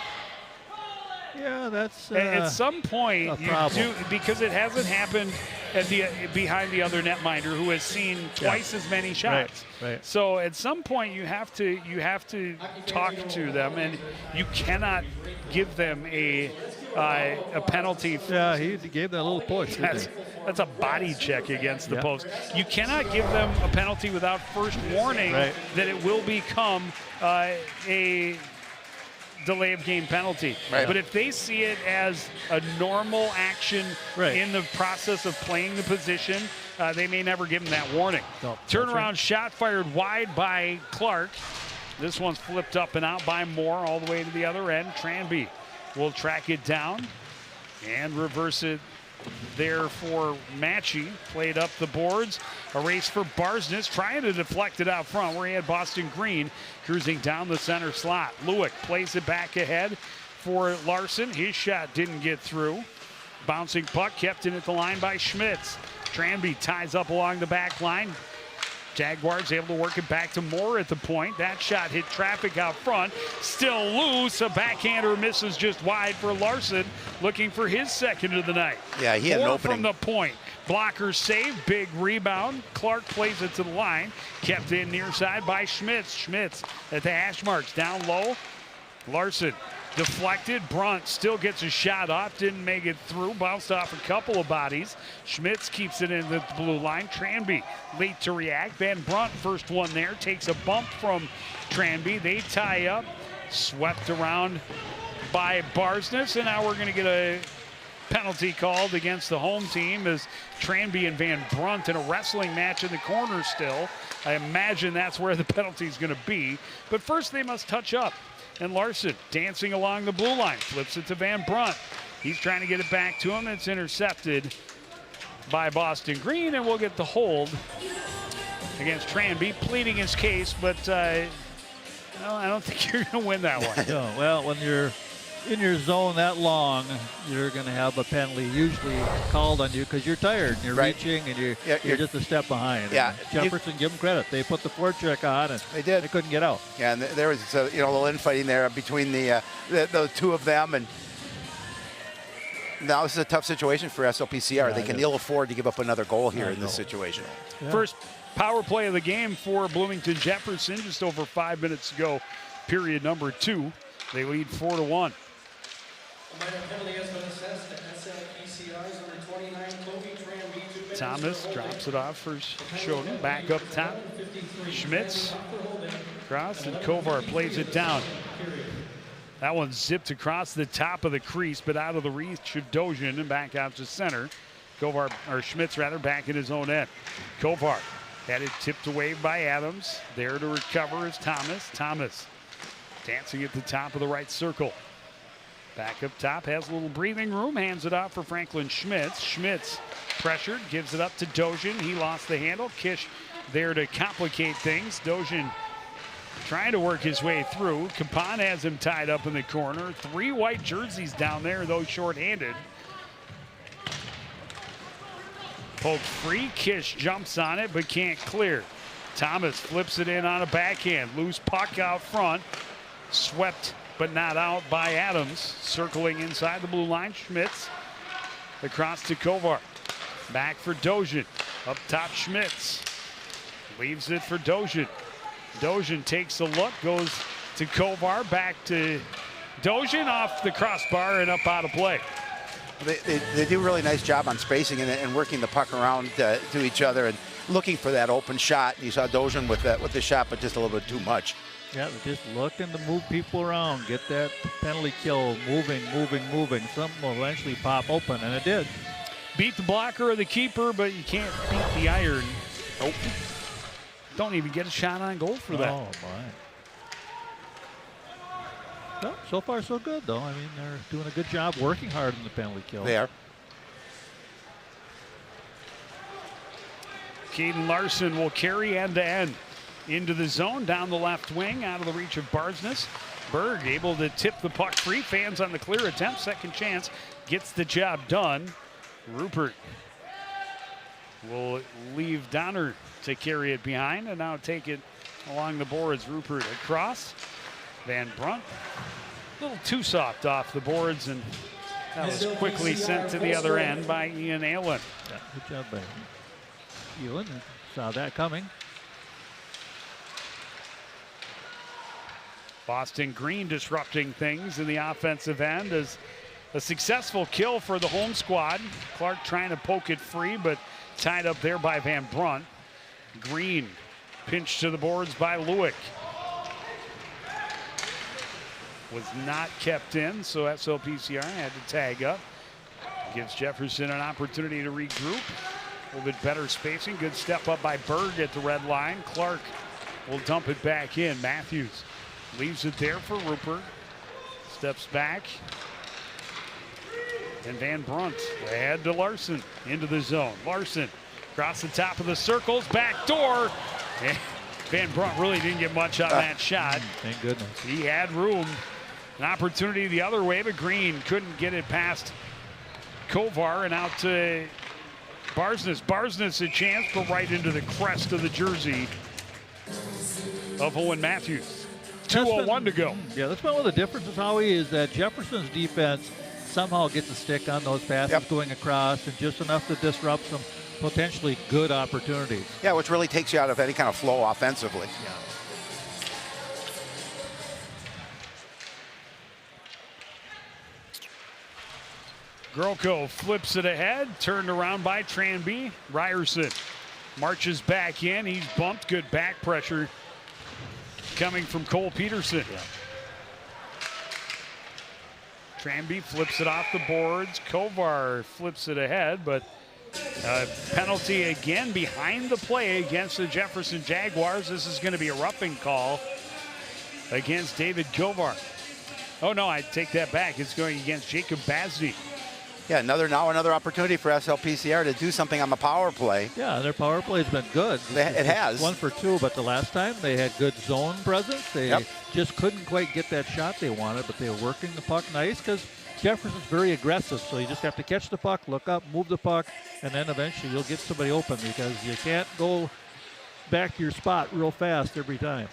yeah, that's at some point a you problem. do, because it hasn't happened at the behind the other netminder who has seen twice as many shots. Right. So at some point you have to talk to them, and you cannot give them a penalty. Yeah, he gave that little push. That's a body check against the post. You cannot give them a penalty without first warning that it will become a delay of game penalty. Right. But if they see it as a normal action in the process of playing the position, they may never give them that warning. No, Turnaround shot fired wide by Clark. This one's flipped up and out by Moore all the way to the other end. Tranby will track it down and reverse it there for Matchy. Played up the boards. A race for Barsness, trying to deflect it out front where he had Boston Green cruising down the center slot. Lewick plays it back ahead for Larson. His shot didn't get through. Bouncing puck kept in at the line by Schmitz. Tranby ties up along the back line. Jaguars able to work it back to Moore at the point. That shot hit traffic out front. Still loose. A backhander misses just wide for Larson, looking for his second of the night. Yeah, he had an Moore opening from the point. Blocker save, big rebound. Clark plays it to the line. Kept in near side by Schmitz. Schmitz at the hash marks, down low. Larson deflected. Brunt still gets a shot off. Didn't make it through. Bounced off a couple of bodies. Schmitz keeps it in the blue line. Tranby late to react. Van Brunt, first one there, takes a bump from Tranby. They tie up. Swept around by Barsness. And now we're going to get a penalty called against the home team as Tranby and Van Brunt in a wrestling match in the corner still. I imagine that's where the penalty is going to be. But first they must touch up. And Larson dancing along the blue line. Flips it to Van Brunt. He's trying to get it back to him. It's intercepted by Boston Green, and we'll get the hold against Tranby, pleading his case, but I don't think you're going to win that one. No, well, when you're in your zone that long, you're going to have a penalty usually called on you because you're tired and you're reaching and you're just a step behind. Yeah, and Jefferson, give them credit. They put the forecheck on and they did. They couldn't get out. Yeah, and there was a little infighting there between the two of them, and now this is a tough situation for SLPCR. Yeah, they can ill afford to give up another goal here in this situation. Yeah. First power play of the game for Bloomington Jefferson, just over 5 minutes ago, period number 2. They lead 4-1. A minor penalty has been assessed to SLPCR's number 29, Kobe Tranby. Thomas drops it off for Schoten. Back up top. Schmitz cross, and Kovar plays it down. That one zipped across the top of the crease, but out of the reach of Dojin and back out to center. Schmitz back in his own end. Kovar had it tipped away by Adams. There to recover is Thomas. Thomas dancing at the top of the right circle. Back up top, has a little breathing room, hands it off for Franklin Schmitz. Schmitz pressured, gives it up to Dojin. He lost the handle. Kish there to complicate things. Dojin trying to work his way through. Capon has him tied up in the corner. 3 white jerseys down there, those short-handed. Poked free, Kish jumps on it but can't clear. Thomas flips it in on a backhand. Loose puck out front. Swept but not out by Adams. Circling inside the blue line, Schmitz. Across to Kovar. Back for Dojin. Up top, Schmitz. Leaves it for Dojin. Dojin takes a look, goes to Kovar. Back to Dojin, off the crossbar and up out of play. They do a really nice job on spacing and working the puck around to each other and looking for that open shot. You saw Dojin with the shot, but just a little bit too much. Yeah, they're just looking to move people around, get that penalty kill moving. Something will eventually pop open, and it did. Beat the blocker or the keeper, but you can't beat the iron. Nope. Don't even get a shot on goal for that. Oh, my. Well, so far, so good, though. I mean, they're doing a good job working hard in the penalty kill. They are. Caden Larson will carry end-to-end into the zone, down the left wing, out of the reach of Barsness. Berg able to tip the puck free. Fans on the clear attempt. Second chance. Gets the job done. Rupert will leave Donner to carry it behind and now take it along the boards. Rupert across. Van Brunt. A little too soft off the boards, and that was quickly sent to the other end by Ian Allen. Yeah, good job by Ewan. Saw that coming. Boston Green disrupting things in the offensive end as a successful kill for the home squad. Clark trying to poke it free, but tied up there by Van Brunt. Green pinched to the boards by Lewick. Was not kept in, so SLPCR had to tag up. Gives Jefferson an opportunity to regroup. A little bit better spacing. Good step up by Berg at the red line. Clark will dump it back in. Matthews leaves it there for Rupert. Steps back. And Van Brunt ahead to Larson into the zone. Larson across the top of the circles. Back door. And Van Brunt really didn't get much on that shot. Thank goodness. He had room. An opportunity the other way, but Green couldn't get it past Kovar and out to Barsness. Barsness a chance, but right into the crest of the jersey of Owen Matthews. 2:01 to go. Yeah, that's one of the differences, Howie, is that Jefferson's defense somehow get the stick on those passes going across, and just enough to disrupt some potentially good opportunities. Yeah, which really takes you out of any kind of flow offensively. Yeah. Groko flips it ahead, turned around by Tranby. Ryerson marches back in. He's bumped. Good back pressure coming from Cole Peterson. Yeah. Tranby flips it off the boards. Kovar flips it ahead, but penalty again behind the play against the Jefferson Jaguars. This is going to be a roughing call against David Kovar. Oh no, I take that back. It's going against Jacob Basney. Yeah, another opportunity for SLPCR to do something on the power play. Yeah, their power play's been good. It has. 1 for 2, but the last time they had good zone presence. They just couldn't quite get that shot they wanted, but they were working the puck nice because Jefferson's very aggressive. So you just have to catch the puck, look up, move the puck, and then eventually you'll get somebody open because you can't go back to your spot real fast every time.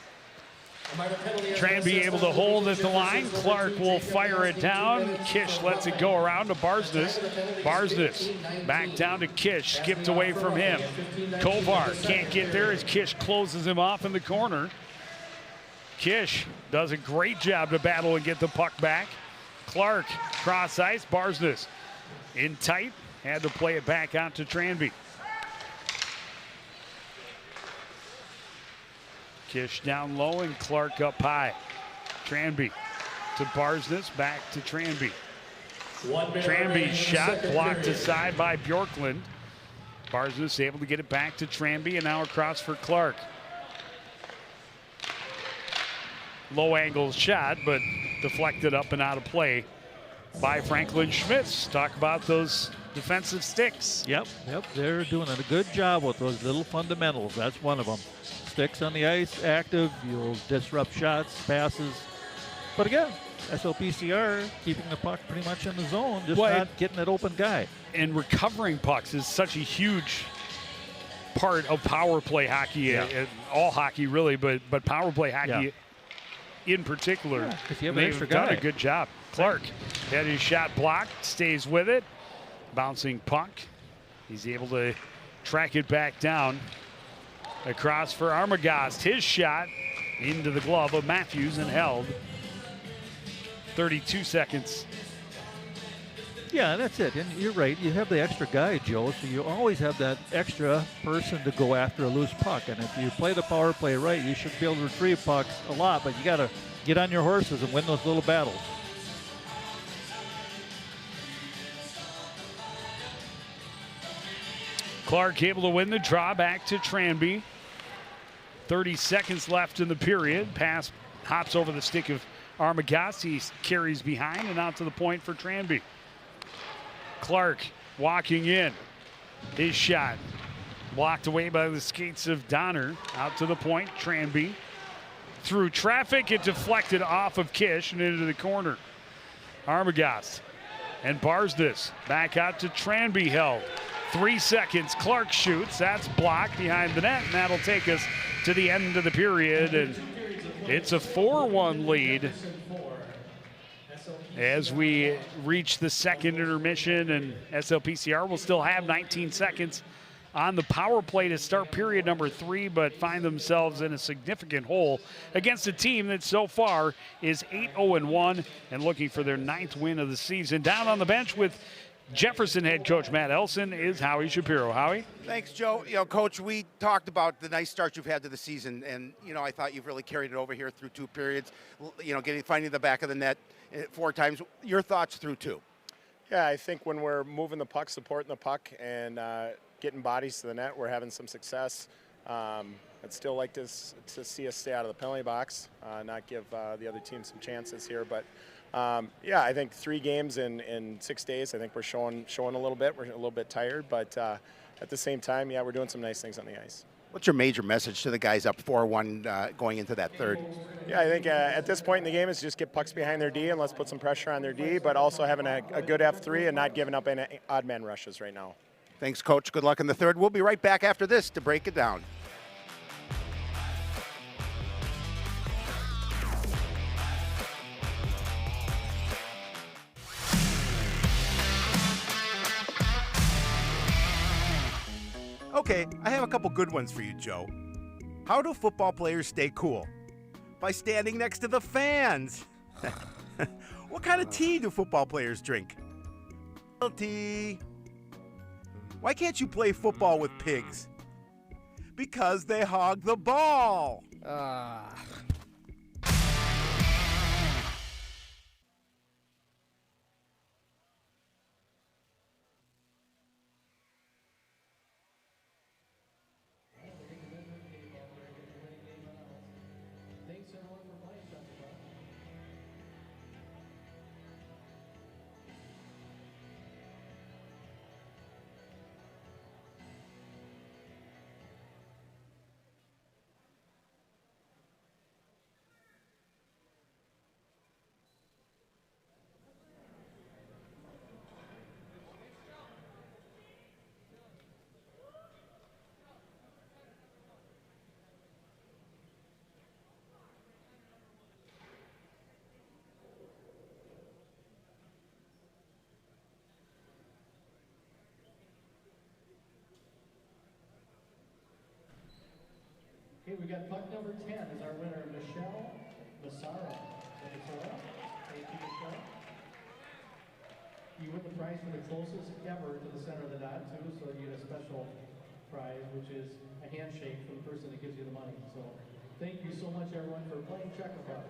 Tranby able to hold at the line. Clark will fire it down. Kish lets it go around to Barsness. Barsness back down to Kish. Skipped away from him. Kovar can't get there as Kish closes him off in the corner. Kish does a great job to battle and get the puck back. Clark cross ice. Barsness in tight. Had to play it back out to Tranby. Kish down low and Clark up high. Tranby to Barsness, back to Tranby. Tranby's shot blocked aside by Bjorklund. Barsness able to get it back to Tranby and now across for Clark. Low angle shot, but deflected up and out of play by Franklin Schmitz. Talk about those defensive sticks. Yep, they're doing a good job with those little fundamentals. That's one of them. Sticks on the ice, active, you'll disrupt shots, passes. But again, SLPCR keeping the puck pretty much in the zone, just not getting that open guy. And recovering pucks is such a huge part of power play hockey, all hockey really, but power play hockey in particular. Yeah, if you have an they've extra done guy. a good job. Clark had his shot blocked, stays with it. Bouncing puck. He's able to track it back down. Across for Armagast. His shot into the glove of Matthews and held. 32 seconds. Yeah, that's it. And you're right. You have the extra guy, Joe, so you always have that extra person to go after a loose puck. And if you play the power play right, you should be able to retrieve pucks a lot, but you got to get on your horses and win those little battles. Clark able to win the draw back to Tranby. 30 seconds left in the period. Pass hops over the stick of Armagast. He carries behind and out to the point for Tranby. Clark walking in. His shot blocked away by the skates of Donner. Out to the point, Tranby. Through traffic, it deflected off of Kish and into the corner. Armagast and Barsness back out to Tranby, held. 3 seconds, Clark shoots, that's blocked behind the net, and that'll take us to the end of the period, and it's a 4-1 lead as we reach the second intermission, and SLPCR will still have 19 seconds on the power play to start period number 3, but find themselves in a significant hole against a team that so far is 8-0-1 and looking for their 9th win of the season. Down on the bench with Jefferson head coach Matt Elson is Howie Shapiro. Howie? Thanks, Joe. Coach, we talked about the nice start you've had to the season, and I thought you've really carried it over here through 2 periods. Finding the back of the net 4 times. Your thoughts through 2? Yeah, I think when we're moving the puck, supporting the puck, and getting bodies to the net, we're having some success. I'd still like to see us stay out of the penalty box, not give the other team some chances here, but. I think 3 games in 6 days. I think we're showing a little bit. We're a little bit tired, but at the same time, we're doing some nice things on the ice. What's your major message to the guys up 4-1 going into that third? Yeah, I think at this point in the game is just get pucks behind their D and let's put some pressure on their D, but also having a good F3 and not giving up any odd man rushes right now. Thanks, Coach. Good luck in the third. We'll be right back after this to break it down. Okay, I have a couple good ones for you, Joe. How do football players stay cool? By standing next to the fans. What kind of tea do football players drink? Tea. Why can't you play football with pigs? Because they hog the ball. Thanks everyone for playing, Jefferson. Okay, we got puck number 10 is our winner, Michelle Massara. Thank you, Michelle. You win the prize for the closest ever to the center of the dot, too, so you get a special prize, which is a handshake from the person that gives you the money. So thank you so much, everyone, for playing checkerboard.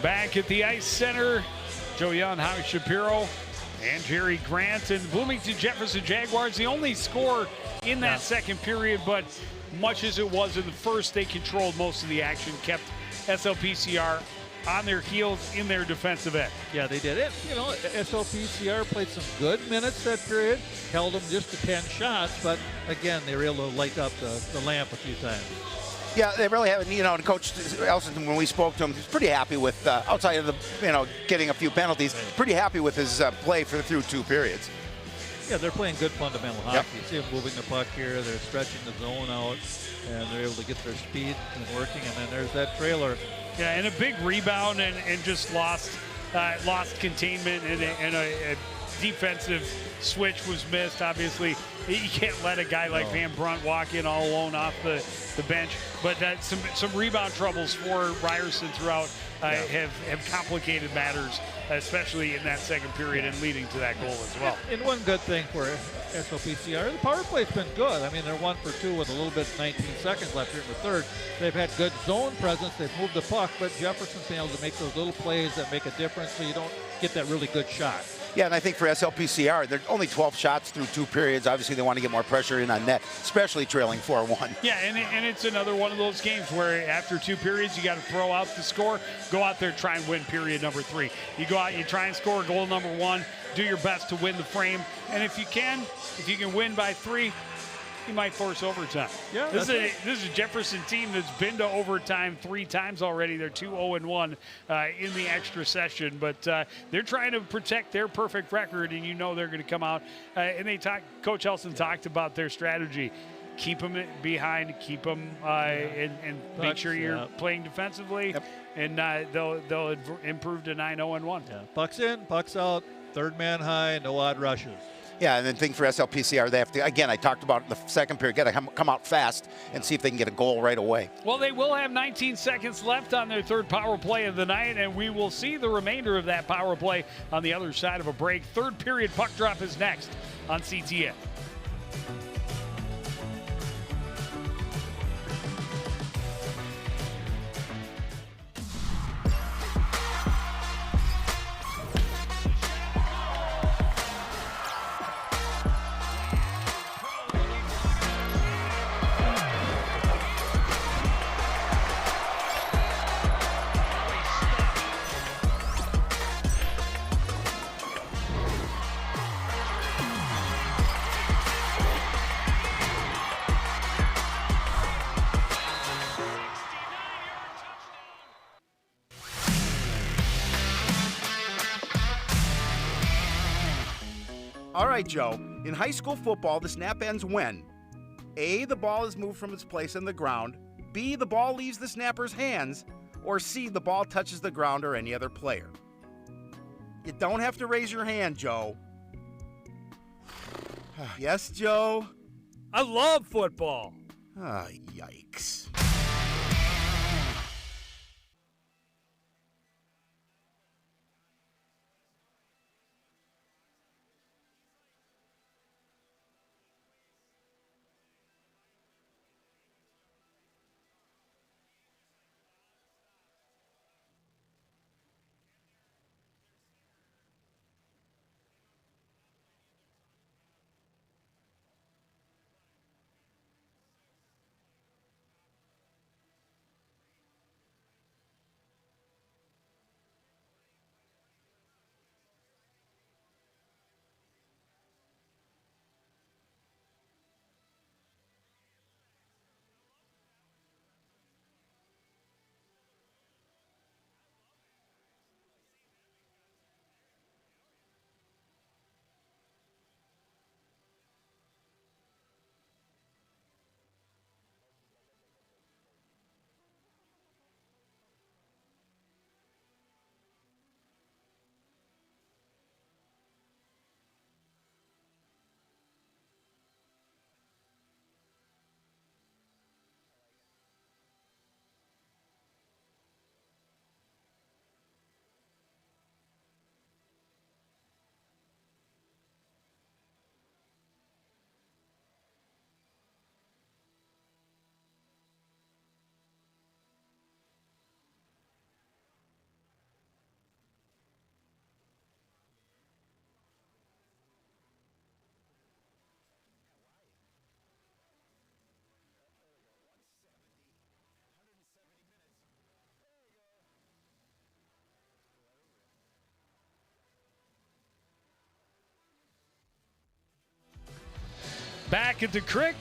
Back at the Ice Center, Joe Young, Howie Shapiro, and Jerry Grant. And Bloomington Jefferson Jaguars, the only score in that second period, but much as it was in the first, they controlled most of the action, kept SLPCR on their heels in their defensive end. Yeah, they did it. You know, SLPCR played some good minutes that period, held them just to 10 shots, but again, they were able to light up the lamp a few times. Yeah, they really haven't, you know, and Coach Elson, when we spoke to him, he's pretty happy with, outside of the, you know, getting a few penalties, pretty happy with his play through 2 periods. Yeah, they're playing good fundamental hockey. You see them moving the puck here, they're stretching the zone out, and they're able to get their speed and working, and then there's that trailer. Yeah, and a big rebound and just lost containment, and a defensive switch was missed. Obviously, you can't let a guy like Van Brunt walk in all alone off the bench. But some rebound troubles for Ryerson throughout have complicated matters, especially in that second period and leading to that goal as well. And one good thing for SLPCR, the power play's been good. I mean, they're 1 for 2 with a little bit 19 seconds left here in the third. They've had good zone presence. They've moved the puck, but Jefferson's been able to make those little plays that make a difference so you don't get that really good shot. Yeah, and I think for SLPCR, they're only 12 shots through 2 periods. Obviously, they want to get more pressure in on net, especially trailing 4-1. Yeah, and it's another one of those games where after 2 periods, you got to throw out the score, go out there, try and win period number 3. You go out, you try and score goal number 1, do your best to win the frame, and if you can win by 3, you might force overtime. Yeah, this is a Jefferson team that's been to overtime 3 times already. They're 2-0-1 in the extra session, but they're trying to protect their perfect record, and you know they're going to come out. And Coach Elson talked about their strategy. Keep them behind, keep them, and make sure you're playing defensively, and they'll improve to 9-0-1. Yeah. Pucks in, pucks out, third man high, no odd rushes. Yeah, and then thing for SLPCR, they have to, again, I talked about the second period, got to come out fast and see if they can get a goal right away. Well, they will have 19 seconds left on their third power play of the night, and we will see the remainder of that power play on the other side of a break. Third period puck drop is next on CTN. All right, Joe. In high school football, the snap ends when A, the ball is moved from its place on the ground, B, the ball leaves the snapper's hands, or C, the ball touches the ground or any other player. You don't have to raise your hand, Joe. Yes, Joe? I love football. Ah, yikes. back at the Crick.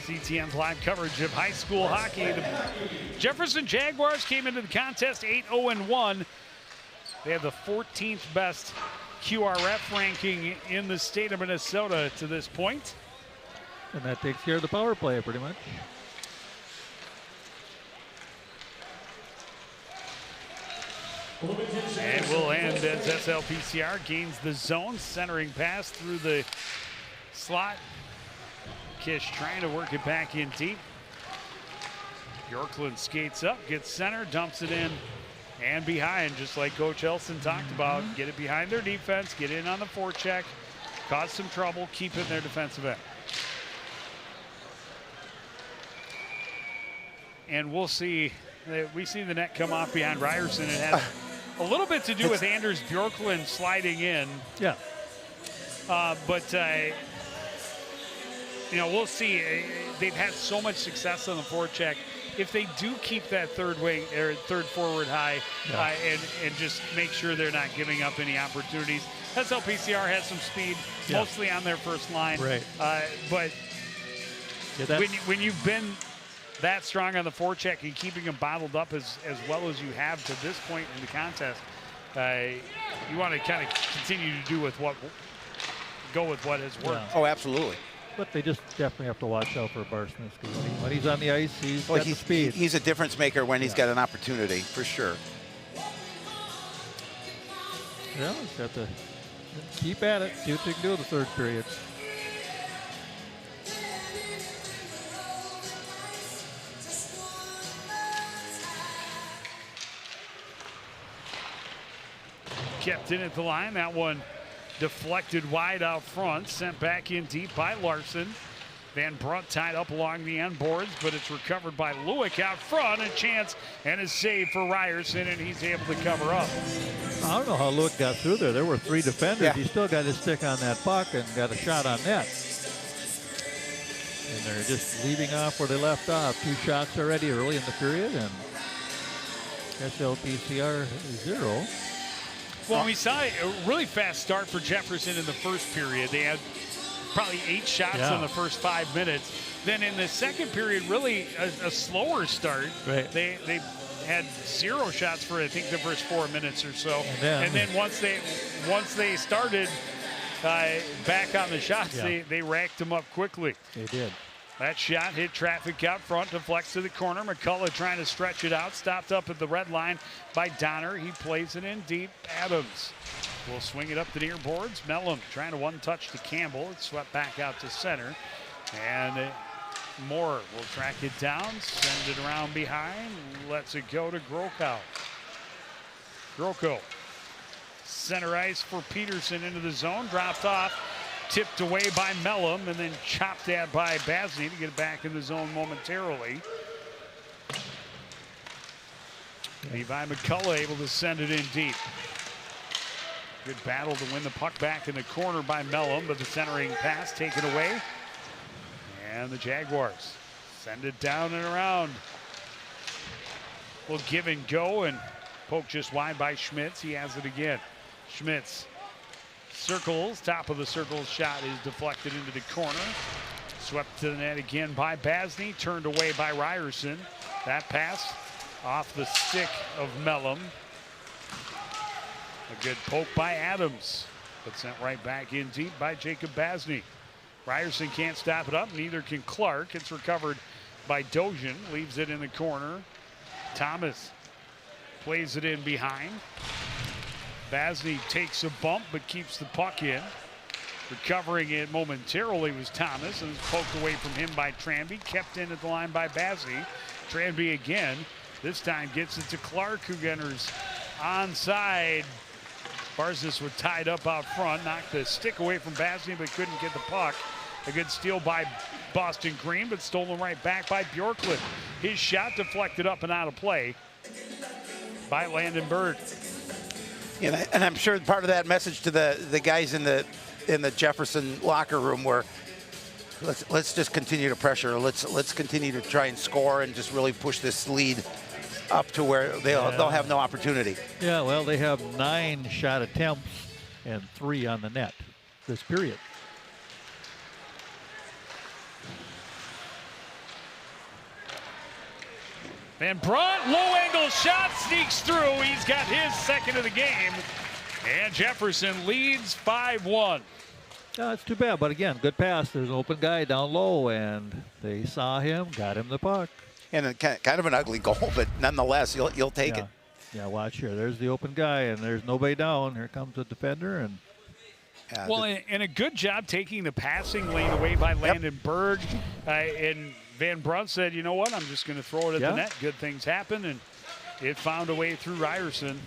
CTN's live coverage of high school hockey. The Jefferson Jaguars came into the contest 8-0-1. They have the 14th best QRF ranking in the state of Minnesota to this point. And that takes care of the power play pretty much. And we'll end as SLPCR gains the zone, centering pass through the slot. Kish trying to work it back in deep. Bjorklund skates up, gets center, dumps it in and behind, just like Coach Elson talked about. Get it behind their defense, get in on the forecheck, cause some trouble, keep it in their defensive end. And we'll see, we see the net come off behind Ryerson. It has a little bit to do with Anders Bjorklund sliding in. Yeah. You know, we'll see. They've had so much success on the forecheck. If they do keep that third wing or third forward high, and just make sure they're not giving up any opportunities. SLPCR has some speed, mostly on their first line. Right. But when you've been that strong on the forecheck and keeping them bottled up as well as you have to this point in the contest, you want to kind of continue to go with what has worked. Oh, absolutely. But they just definitely have to watch out for Barsniewski. When he's on the ice, he's got the speed. He's a difference maker when he's got an opportunity, for sure. Yeah, he's got to keep at it, see what they can do in the third period. Kept in at the line. That one deflected wide out front, sent back in deep by Larson. Van Brunt tied up along the end boards, but it's recovered by Lewick out front. A chance and a save for Ryerson, and he's able to cover up. I don't know how Lewick got through there. There were 3 defenders. Yeah. He still got his stick on that puck and got a shot on net. And they're just leaving off where they left off. 2 shots already early in the period, and SLPCR 0. Well, we saw a really fast start for Jefferson in the first period. They had probably 8 shots in the first 5 minutes. Then in the second period, really a slower start. Right. They had 0 shots for, I think, the first 4 minutes or so. And then once they started back on the shots, they racked them up quickly. They did. That shot hit traffic out front, deflects to the corner. McCullough trying to stretch it out, stopped up at the red line by Donner. He plays it in deep. Adams will swing it up the near boards. Mellum trying to one-touch to Campbell. It's swept back out to center. And Moore will track it down, send it around behind, lets it go to Grokow. Groko, center ice for Peterson into the zone, dropped off. Tipped away by Mellum and then chopped at by Basney to get it back in the zone momentarily. Levi McCullough able to send it in deep. Good battle to win the puck back in the corner by Mellum, but the centering pass taken away. And the Jaguars send it down and around. Will give and go, and poke just wide by Schmitz. He has it again. Schmitz circles, top of the circle shot is deflected into the corner. Swept to the net again by Basney, turned away by Ryerson. That pass off the stick of Mellum. A good poke by Adams, but sent right back in deep by Jacob Basney. Ryerson can't stop it up, neither can Clark. It's recovered by Dojan, leaves it in the corner. Thomas plays it in behind. Basney takes a bump but keeps the puck in. Recovering it momentarily was Thomas, and was poked away from him by Tranby. Kept in at the line by Basney. Tranby again. This time gets it to Clark, who enters onside. Barsniewski was tied up out front, knocked the stick away from Basney, but couldn't get the puck. A good steal by Boston Green, but stolen right back by Bjorklund. His shot deflected up and out of play by Landon Bird. Yeah, and I'm sure part of that message to the guys in the Jefferson locker room were, let's just continue to pressure. Let's continue to try and score and just really push this lead up to where they'll have no opportunity. Yeah, well, they have 9 shot attempts and 3 on the net this period. Van Brunt, low angle shot, sneaks through. He's got his second of the game. And Jefferson leads 5-1. No, it's too bad, but again, good pass. There's an open guy down low, and they saw him, got him the puck. And kind of an ugly goal, but nonetheless, you'll take it. Yeah, watch here. There's the open guy, and there's nobody down. Here comes the defender, and well, and a good job taking the passing lane away by Landon Berg. And Van Brunt said, you know what, I'm just going to throw it at the net. Good things happen, and it found a way through Ryerson.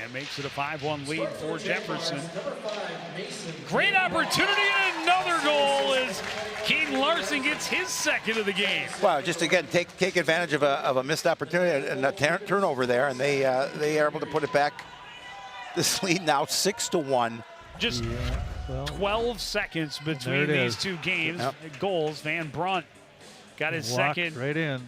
And makes it a 5-1 lead for Jefferson. Great opportunity, and another goal as Keaton Larson gets his second of the game. Well, just again, take advantage of a missed opportunity and a turnover there, and they are able to put it back. This lead now 6-1. Just 12 seconds between these two games. Goals. Van Brunt got his second right in.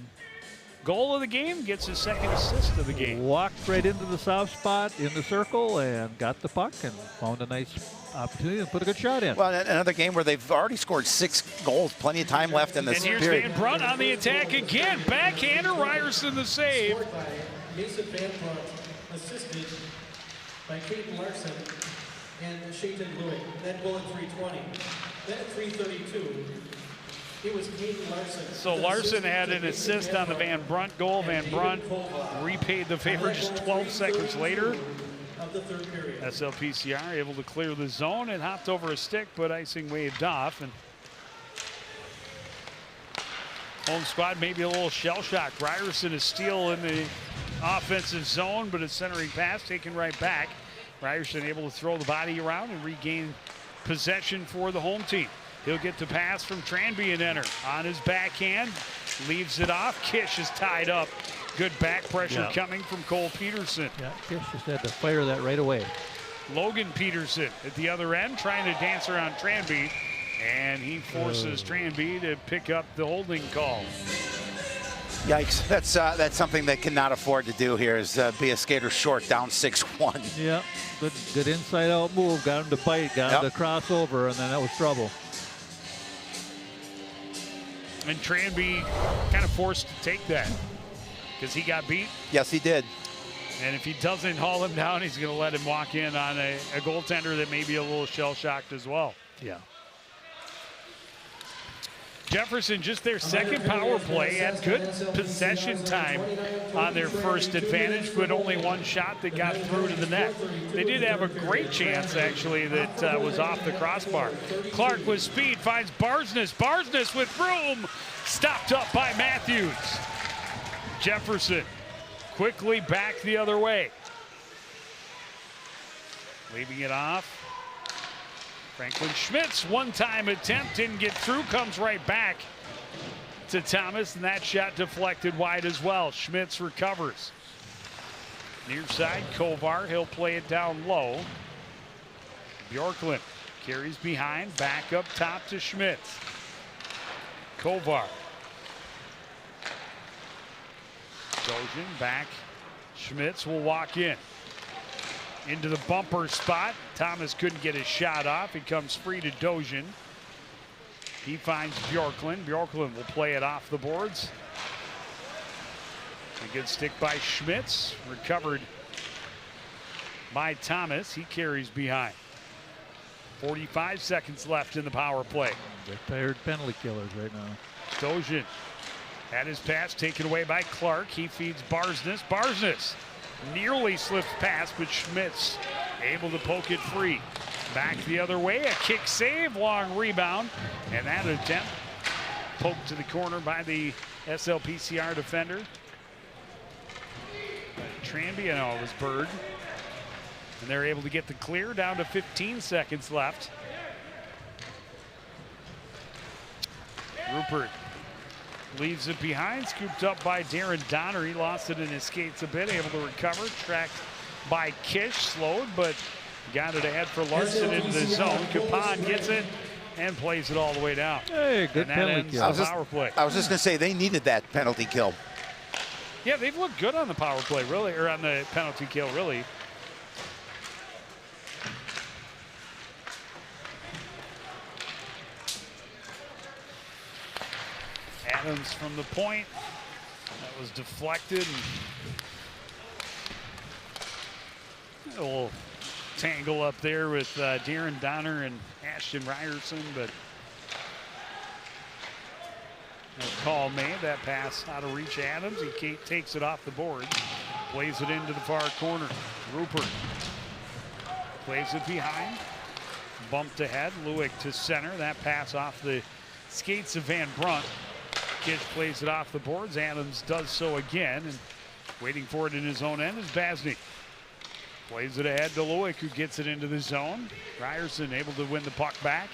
Goal of the game, gets his second assist of the game. Walked right into the soft spot in the circle and got the puck and found a nice opportunity and put a good shot in. Well, another game where they've already scored 6 goals, plenty of time left in this period. And here's Van Brunt on the attack again. Backhander, Ryerson the save. Scored by Mason Van Brunt, assisted by Keaton Larson and Shayton Lewick. That goal at 3:20. Then at 3:32. It was Keaton Larson. So Larson had an assist on the Van Brunt goal. Van Brunt repaid the favor just 12 seconds later. Of the third period. SLPCR able to clear the zone and hopped over a stick, but icing waved off. And home squad maybe a little shell-shocked. Ryerson is still in the offensive zone, but a centering pass taken right back. Ryerson able to throw the body around and regain possession for the home team. He'll get the pass from Tranby and enter. On his backhand, leaves it off. Kish is tied up. Good back pressure coming from Cole Peterson. Yeah, Kish just had to fire that right away. Logan Peterson at the other end trying to dance around Tranby, and he forces Tranby to pick up the holding call. Yikes, that's something they cannot afford to do here, is be a skater short down 6-1. Yeah, good inside out move, got him to bite, got him to cross over, and then that was trouble. And Tranby kind of forced to take that because he got beat. Yes, he did. And if he doesn't haul him down, he's going to let him walk in on a goaltender that may be a little shell-shocked as well. Yeah. Jefferson, just their second power play, had good possession time on their first advantage, but only one shot that got through to the net. They did have a great chance, actually, that was off the crossbar. Clark with speed finds Barsness. Barsness with room, stopped up by Matthews. Jefferson quickly back the other way. Leaving it off. Franklin Schmidt's one-time attempt didn't get through, comes right back to Thomas, and that shot deflected wide as well. Schmidt's recovers. Near side, Kovar, he'll play it down low. Bjorklund carries behind, back up top to Schmidt's. Kovar. Dojin back. Schmidt's will walk in. Into the bumper spot. Thomas couldn't get his shot off. He comes free to Dojin. He finds Bjorklund. Bjorklund will play it off the boards. A good stick by Schmitz. Recovered by Thomas. He carries behind. 45 seconds left in the power play. They're tired penalty killers right now. Dojin had his pass taken away by Clark. He feeds Barsness. Barsness nearly slips past, but Schmitz able to poke it free. Back the other way, a kick save, long rebound, and that attempt poked to the corner by the SLPCR defender. Tranby, no, it was Bird. And they're able to get the clear down to 15 seconds left. Rupert leaves it behind, scooped up by Darren Donner. He lost it in his skates a bit, able to recover, tracked by Kish, slowed, but got it ahead for Larson into the zone. Capon gets it and plays it all the way down. Hey, good penalty kill. Power play. I was just going to say, they needed that penalty kill. Yeah, they've looked good on the power play, really, or on the penalty kill, really. Adams from the point. That was deflected. And a little tangle up there with Darren Donner and Ashton Ryerson, but no call made. That pass out of reach. Adams. He takes it off the board, plays it into the far corner. Rupert plays it behind. Bumped ahead. Lewick to center. That pass off the skates of Van Brunt. Kids plays it off the boards. Adams does so again, and waiting for it in his own end is Basney. Plays it ahead to Lewick, who gets it into the zone. Ryerson able to win the puck back.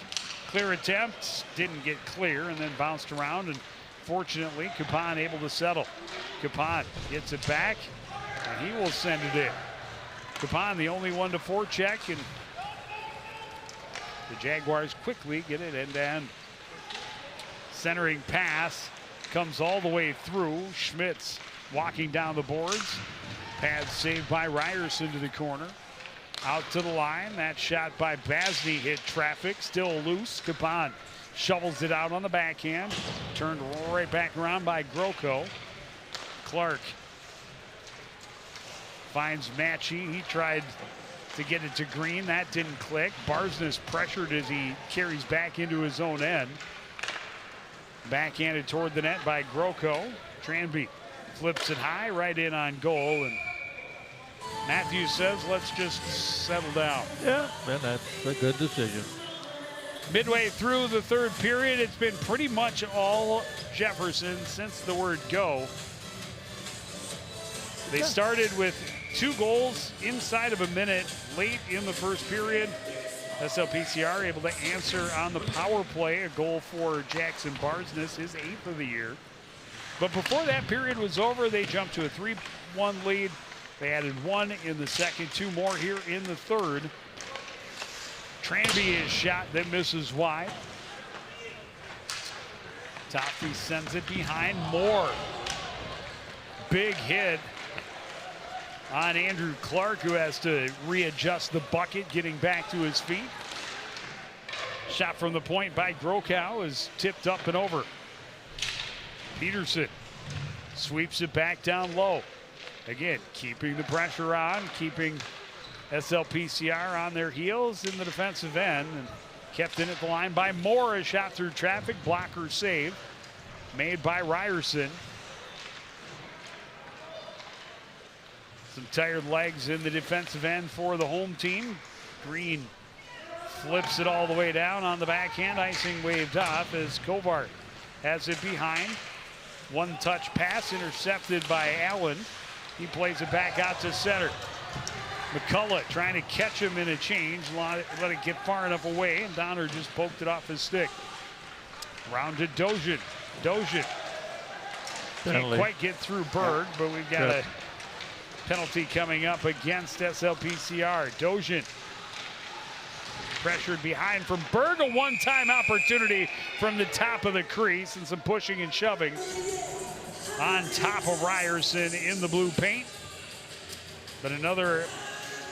Clear attempt, didn't get clear, and then bounced around, and fortunately Capon able to settle. Capon gets it back, and he will send it in. Capon the only one to forecheck, and the Jaguars quickly get it end to end. Centering pass comes all the way through. Schmitz walking down the boards. Pad saved by Ryerson to the corner. Out to the line. That shot by Basney hit traffic. Still loose. Capon shovels it out on the backhand. Turned right back around by Groko. Clark finds Matchy. He tried to get it to Green. That didn't click. Barsness pressured as he carries back into his own end. Backhanded toward the net by Groko. Tranby flips it high, right in on goal, and Matthews says, let's just settle down. Yeah, and that's a good decision. Midway through the third period, it's been pretty much all Jefferson since the word go. They started with 2 goals inside of a minute late in the first period. SLPCR able to answer on the power play, a goal for Jackson Barsness, his 8th of the year. But before that period was over, they jumped to a 3-1 lead. They added 1 in the second, 2 more here in the third. Tranby is shot that misses wide. Toffee sends it behind. Moore. Big hit on Andrew Clark, who has to readjust the bucket, getting back to his feet. Shot from the point by Grokow is tipped up and over. Peterson sweeps it back down low. Again, keeping the pressure on, keeping SLPCR on their heels in the defensive end, and kept in at the line by Moore. A shot through traffic, blocker save made by Ryerson. Some tired legs in the defensive end for the home team. Green flips it all the way down on the backhand. Icing waved off as Kovar has it behind. One-touch pass intercepted by Allen. He plays it back out to center. McCullough trying to catch him in a change. Let it get far enough away, and Donner just poked it off his stick. Round to Dozhin. Dozhin can't quite get through Berg, but we've got a penalty coming up against SLPCR. Dozhin pressured behind from Berg. A one-time opportunity from the top of the crease, and some pushing and shoving on top of Ryerson in the blue paint. But another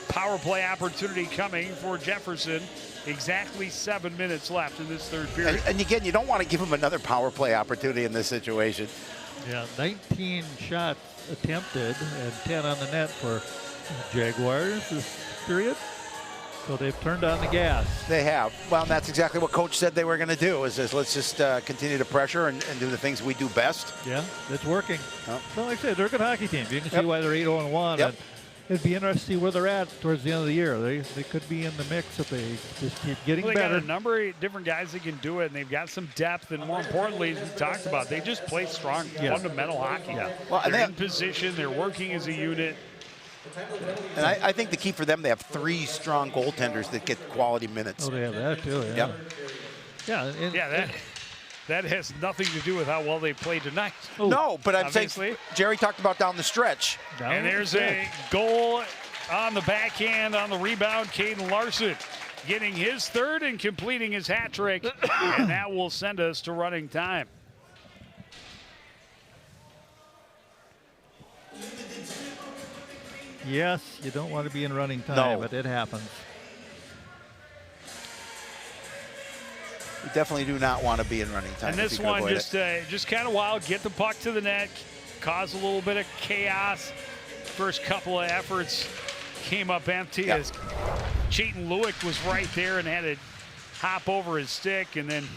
power play opportunity coming for Jefferson. Exactly 7 minutes left in this third period. And again, you don't want to give him another power play opportunity in this situation. Yeah, 19 shots attempted and 10 on the net for Jaguars this period. So they've turned on the gas. They have. Well, and that's exactly what Coach said they were going to do, is let's just continue to pressure and do the things we do best. Yeah, it's working. Oh. So like I said, they're a good hockey team. You can see why they're 8-1. Yep. And it'd be interesting to see where they're at towards the end of the year. They could be in the mix if they just keep getting they better. got a number of different guys that can do it, and they've got some depth, and more importantly, as we talked about, they just play strong, fundamental hockey. Yeah. Well, they're in position, they're working as a unit. And I think the key for them, they have 3 strong goaltenders that get quality minutes. Oh, they have that too. Yeah. Yep. Yeah. That has nothing to do with how well they played tonight. No, but I'm obviously saying Jerry talked about down the stretch. And there's a goal on the backhand on the rebound. Caden Larson getting his third and completing his hat trick, and that will send us to running time. Yes, you don't want to be in running time, but it happens. You definitely do not want to be in running time. And this one just kind of wild. Get the puck to the net, cause a little bit of chaos. First couple of efforts came up empty as Chayton Lewick was right there and had to hop over his stick, and then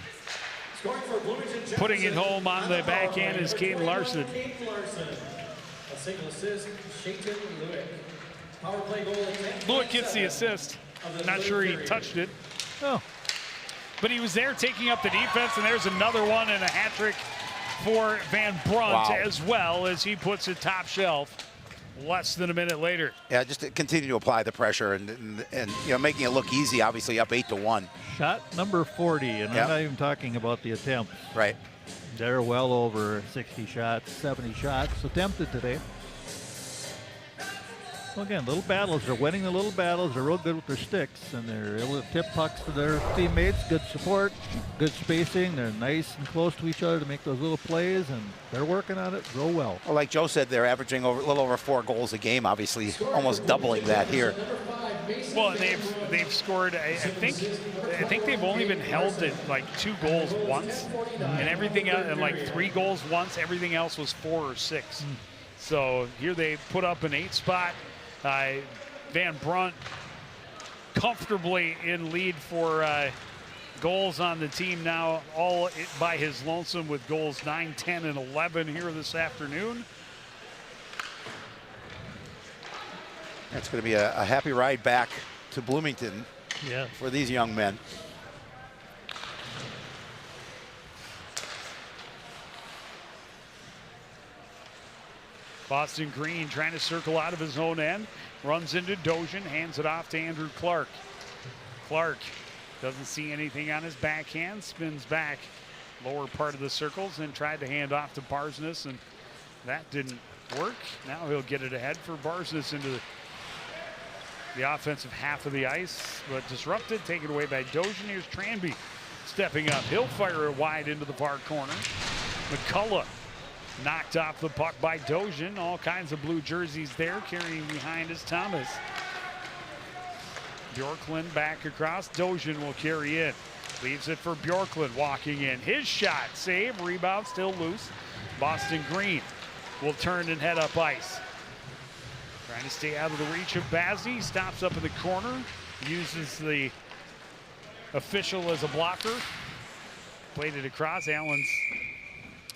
putting it home on the backhand is Caden Larson. A single assist, Chayton Lewick. Power play goal. Lewick gets the assist. Not sure he touched it. Oh. But he was there taking up the defense, and there's another one and a hat trick for Van Brunt as well as he puts it top shelf less than a minute later. Yeah, just to continue to apply the pressure and you know, making it look easy, obviously up 8-1. Shot number 40, and I'm not even talking about the attempts. Right. They're well over 60 shots, 70 shots attempted today. Well, again, little battles. They're winning the little battles. They're real good with their sticks, and they're able to tip pucks to their teammates. Good support, good spacing. They're nice and close to each other to make those little plays, and they're working on it real well. Well, like Joe said, they're averaging a little over 4 goals a game, obviously almost doubling that here. Well, and they've scored. I think they've only been held at like 2 goals once, and everything else, and like 3 goals once. Everything else was 4 or 6. So here they put up an 8 spot. Van Brunt comfortably in lead for goals on the team now, all by his lonesome with goals 9, 10, and 11 here this afternoon. That's going to be a happy ride back to Bloomington for these young men. Boston Green trying to circle out of his own end, runs into Dojan, hands it off to Andrew Clark. Clark doesn't see anything on his backhand, spins back lower part of the circles and tried to hand off to Barsness, and that didn't work. Now he'll get it ahead for Barsness into the offensive half of the ice, but disrupted, taken away by Dojan. Here's Tranby stepping up. He'll fire it wide into the far corner. McCullough knocked off the puck by Dojan. All kinds of blue jerseys there. Carrying behind is Thomas. Bjorklund back across. Dojan will carry in. Leaves it for Bjorklund walking in. His shot, save, rebound, still loose. Boston Green will turn and head up ice. Trying to stay out of the reach of Bazzi. Stops up in the corner. Uses the official as a blocker. Played it across. Allen's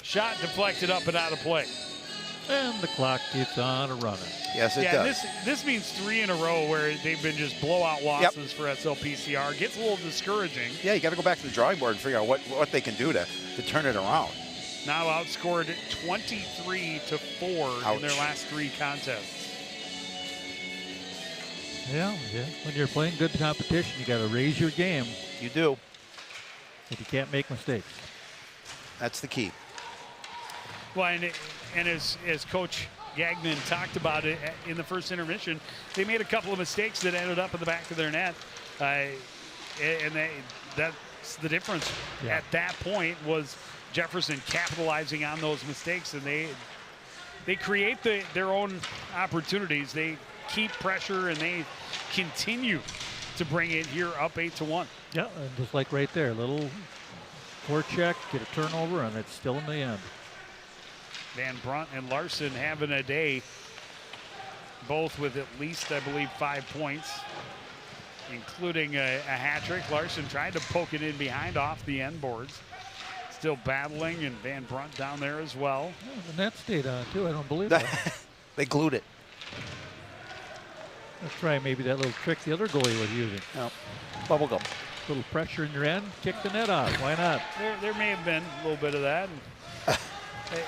shot deflected up and out of play. And the clock keeps on running. Yes, it does. This means 3 in a row where they've been just blowout losses for SLPCR. Gets a little discouraging. Yeah, you got to go back to the drawing board and figure out what they can do to turn it around. Now outscored 23-4 in their last 3 contests. Yeah. When you're playing good competition, you got to raise your game. You do. But you can't make mistakes. That's the key. Well, and as Coach Gagnon talked about it in the first intermission, they made a couple of mistakes that ended up in the back of their net, and that's the difference. At that point was Jefferson capitalizing on those mistakes, and they create their own opportunities. They keep pressure, and they continue to bring it here up 8-1. Yeah, and just like right there, little forecheck, get a turnover, and it's still in the end. Van Brunt and Larson having a day, both with at least, I believe, 5 points, including a hat trick. Larson tried to poke it in behind off the end boards. Still battling, and Van Brunt down there as well. Yeah, the net stayed on, too. I don't believe that. They glued it. Let's try maybe that little trick the other goalie was using. Oh. Bubble gum. Little pressure in your end, kick the net off. Why not? There may have been a little bit of that.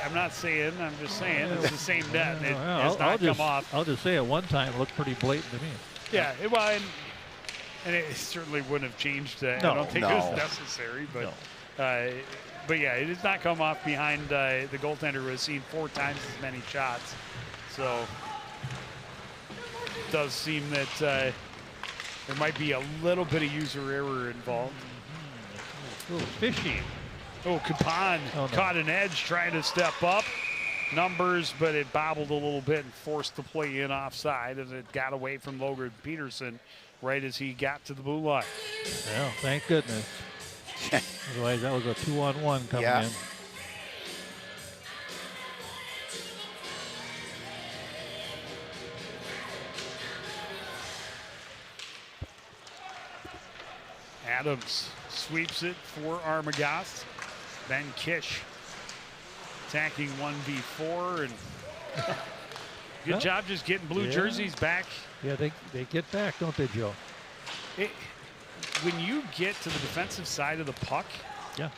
I'm not saying, I'm just saying it's the same net. It has not come off. I'll just say at one time it looked pretty blatant to me. Yeah, and it certainly wouldn't have changed. I don't think it was necessary, but yeah, it has not come off behind the goaltender who has seen 4 times as many shots. So it does seem that there might be a little bit of user error involved. A little fishy. Oh, Capon caught an edge trying to step up. Numbers, but it bobbled a little bit and forced the play in offside as it got away from Logan Peterson right as he got to the blue line. Well, thank goodness. Otherwise, that was a 2-on-1 coming Yeah. in. Adams sweeps it for Armagast. Ben Kish attacking 1v4. And good Well, job just getting blue yeah. jerseys back. Yeah, they get back, don't they, Joe? When you get to the defensive side of the puck, Yeah.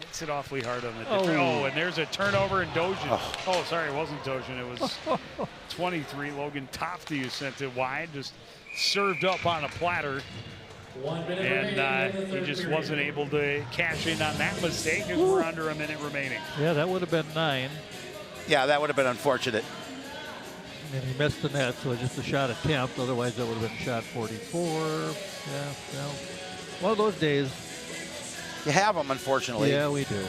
makes it awfully hard on the Oh. different. Oh, and there's a turnover in Dojan. Oh, sorry, it wasn't Dojan. It was 23. Logan Tofty who sent it wide, just served up on a platter. 1 minute remaining in And the he third just period. wasn't able to cash in on that mistake as we're under a minute remaining. Yeah, that would have been 9. Yeah, that would have been unfortunate. And he missed the net, so just a shot attempt. Otherwise, that would have been shot 44. Yeah, well, one of those days. You have them, unfortunately. Yeah, we do.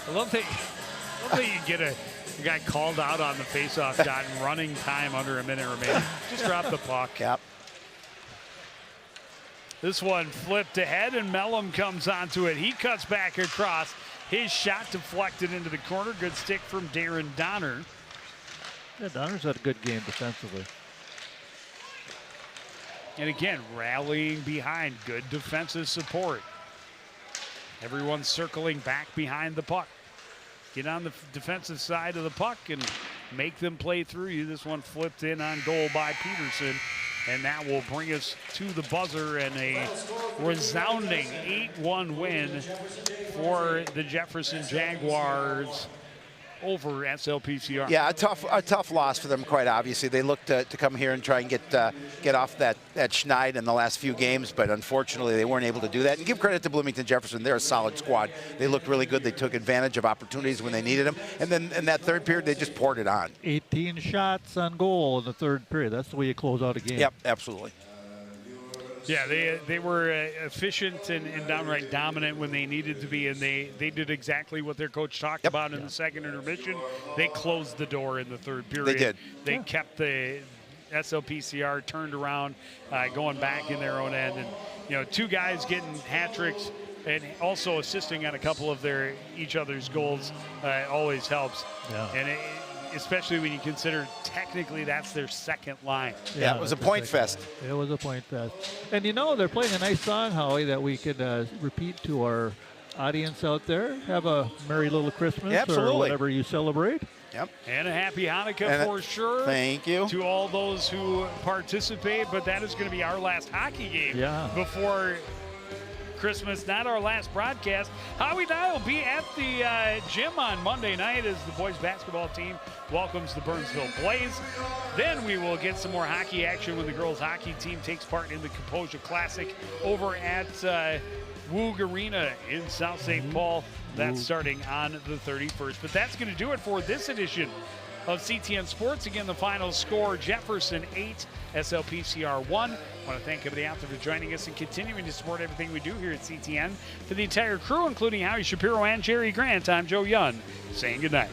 I love that you get a guy called out on the faceoff dot and running time under a minute remaining. Just drop the puck. Yep. This one flipped ahead, and Mellum comes onto it. He cuts back across. His shot deflected into the corner. Good stick from Darren Donner. Yeah, Donner's had a good game defensively. And again, rallying behind. Good defensive support. Everyone's circling back behind the puck. Get on the defensive side of the puck and make them play through you. This one flipped in on goal by Peterson. And that will bring us to the buzzer and a resounding 8-1 win for the Jefferson Jaguars over SLPCR. Yeah, a tough loss for them, quite obviously. They looked to come here and try and get off that schneid in the last few games, but unfortunately they weren't able to do that. And give credit to Bloomington Jefferson. They're a solid squad. They looked really good. They took advantage of opportunities when they needed them. And then in that third period, they just poured it on. 18 shots on goal in the third period. That's the way you close out a game. Yep, absolutely. Yeah, they were efficient and downright dominant when they needed to be, and they did exactly what their coach talked about in the second intermission. They closed the door in the third period. They did. They kept the SLPCR turned around, going back in their own end, and two guys getting hat tricks and also assisting on a couple of each other's goals always helps. Yeah. And especially when you consider technically that's their second line. Yeah, it was a point fest. It was a point fest. And they're playing a nice song, Howie, that we could repeat to our audience out there. Have a merry little Christmas or whatever you celebrate. Yep. And a happy Hanukkah for sure. Thank you. To all those who participate, but that is going to be our last hockey game before Christmas, not our last broadcast. Howie and I will be at the gym on Monday night as the boys basketball team welcomes the Burnsville Blaze. Then we will get some more hockey action when the girls hockey team takes part in the Composure Classic over at Woog Arena in South St. Paul. That's starting on the 31st. But that's going to do it for this edition of CTN Sports. Again, the final score, Jefferson 8, SLPCR 1. I want to thank everybody out there for joining us and continuing to support everything we do here at CTN. For the entire crew, including Howie Shapiro and Jerry Grant, I'm Joe Young, saying goodnight.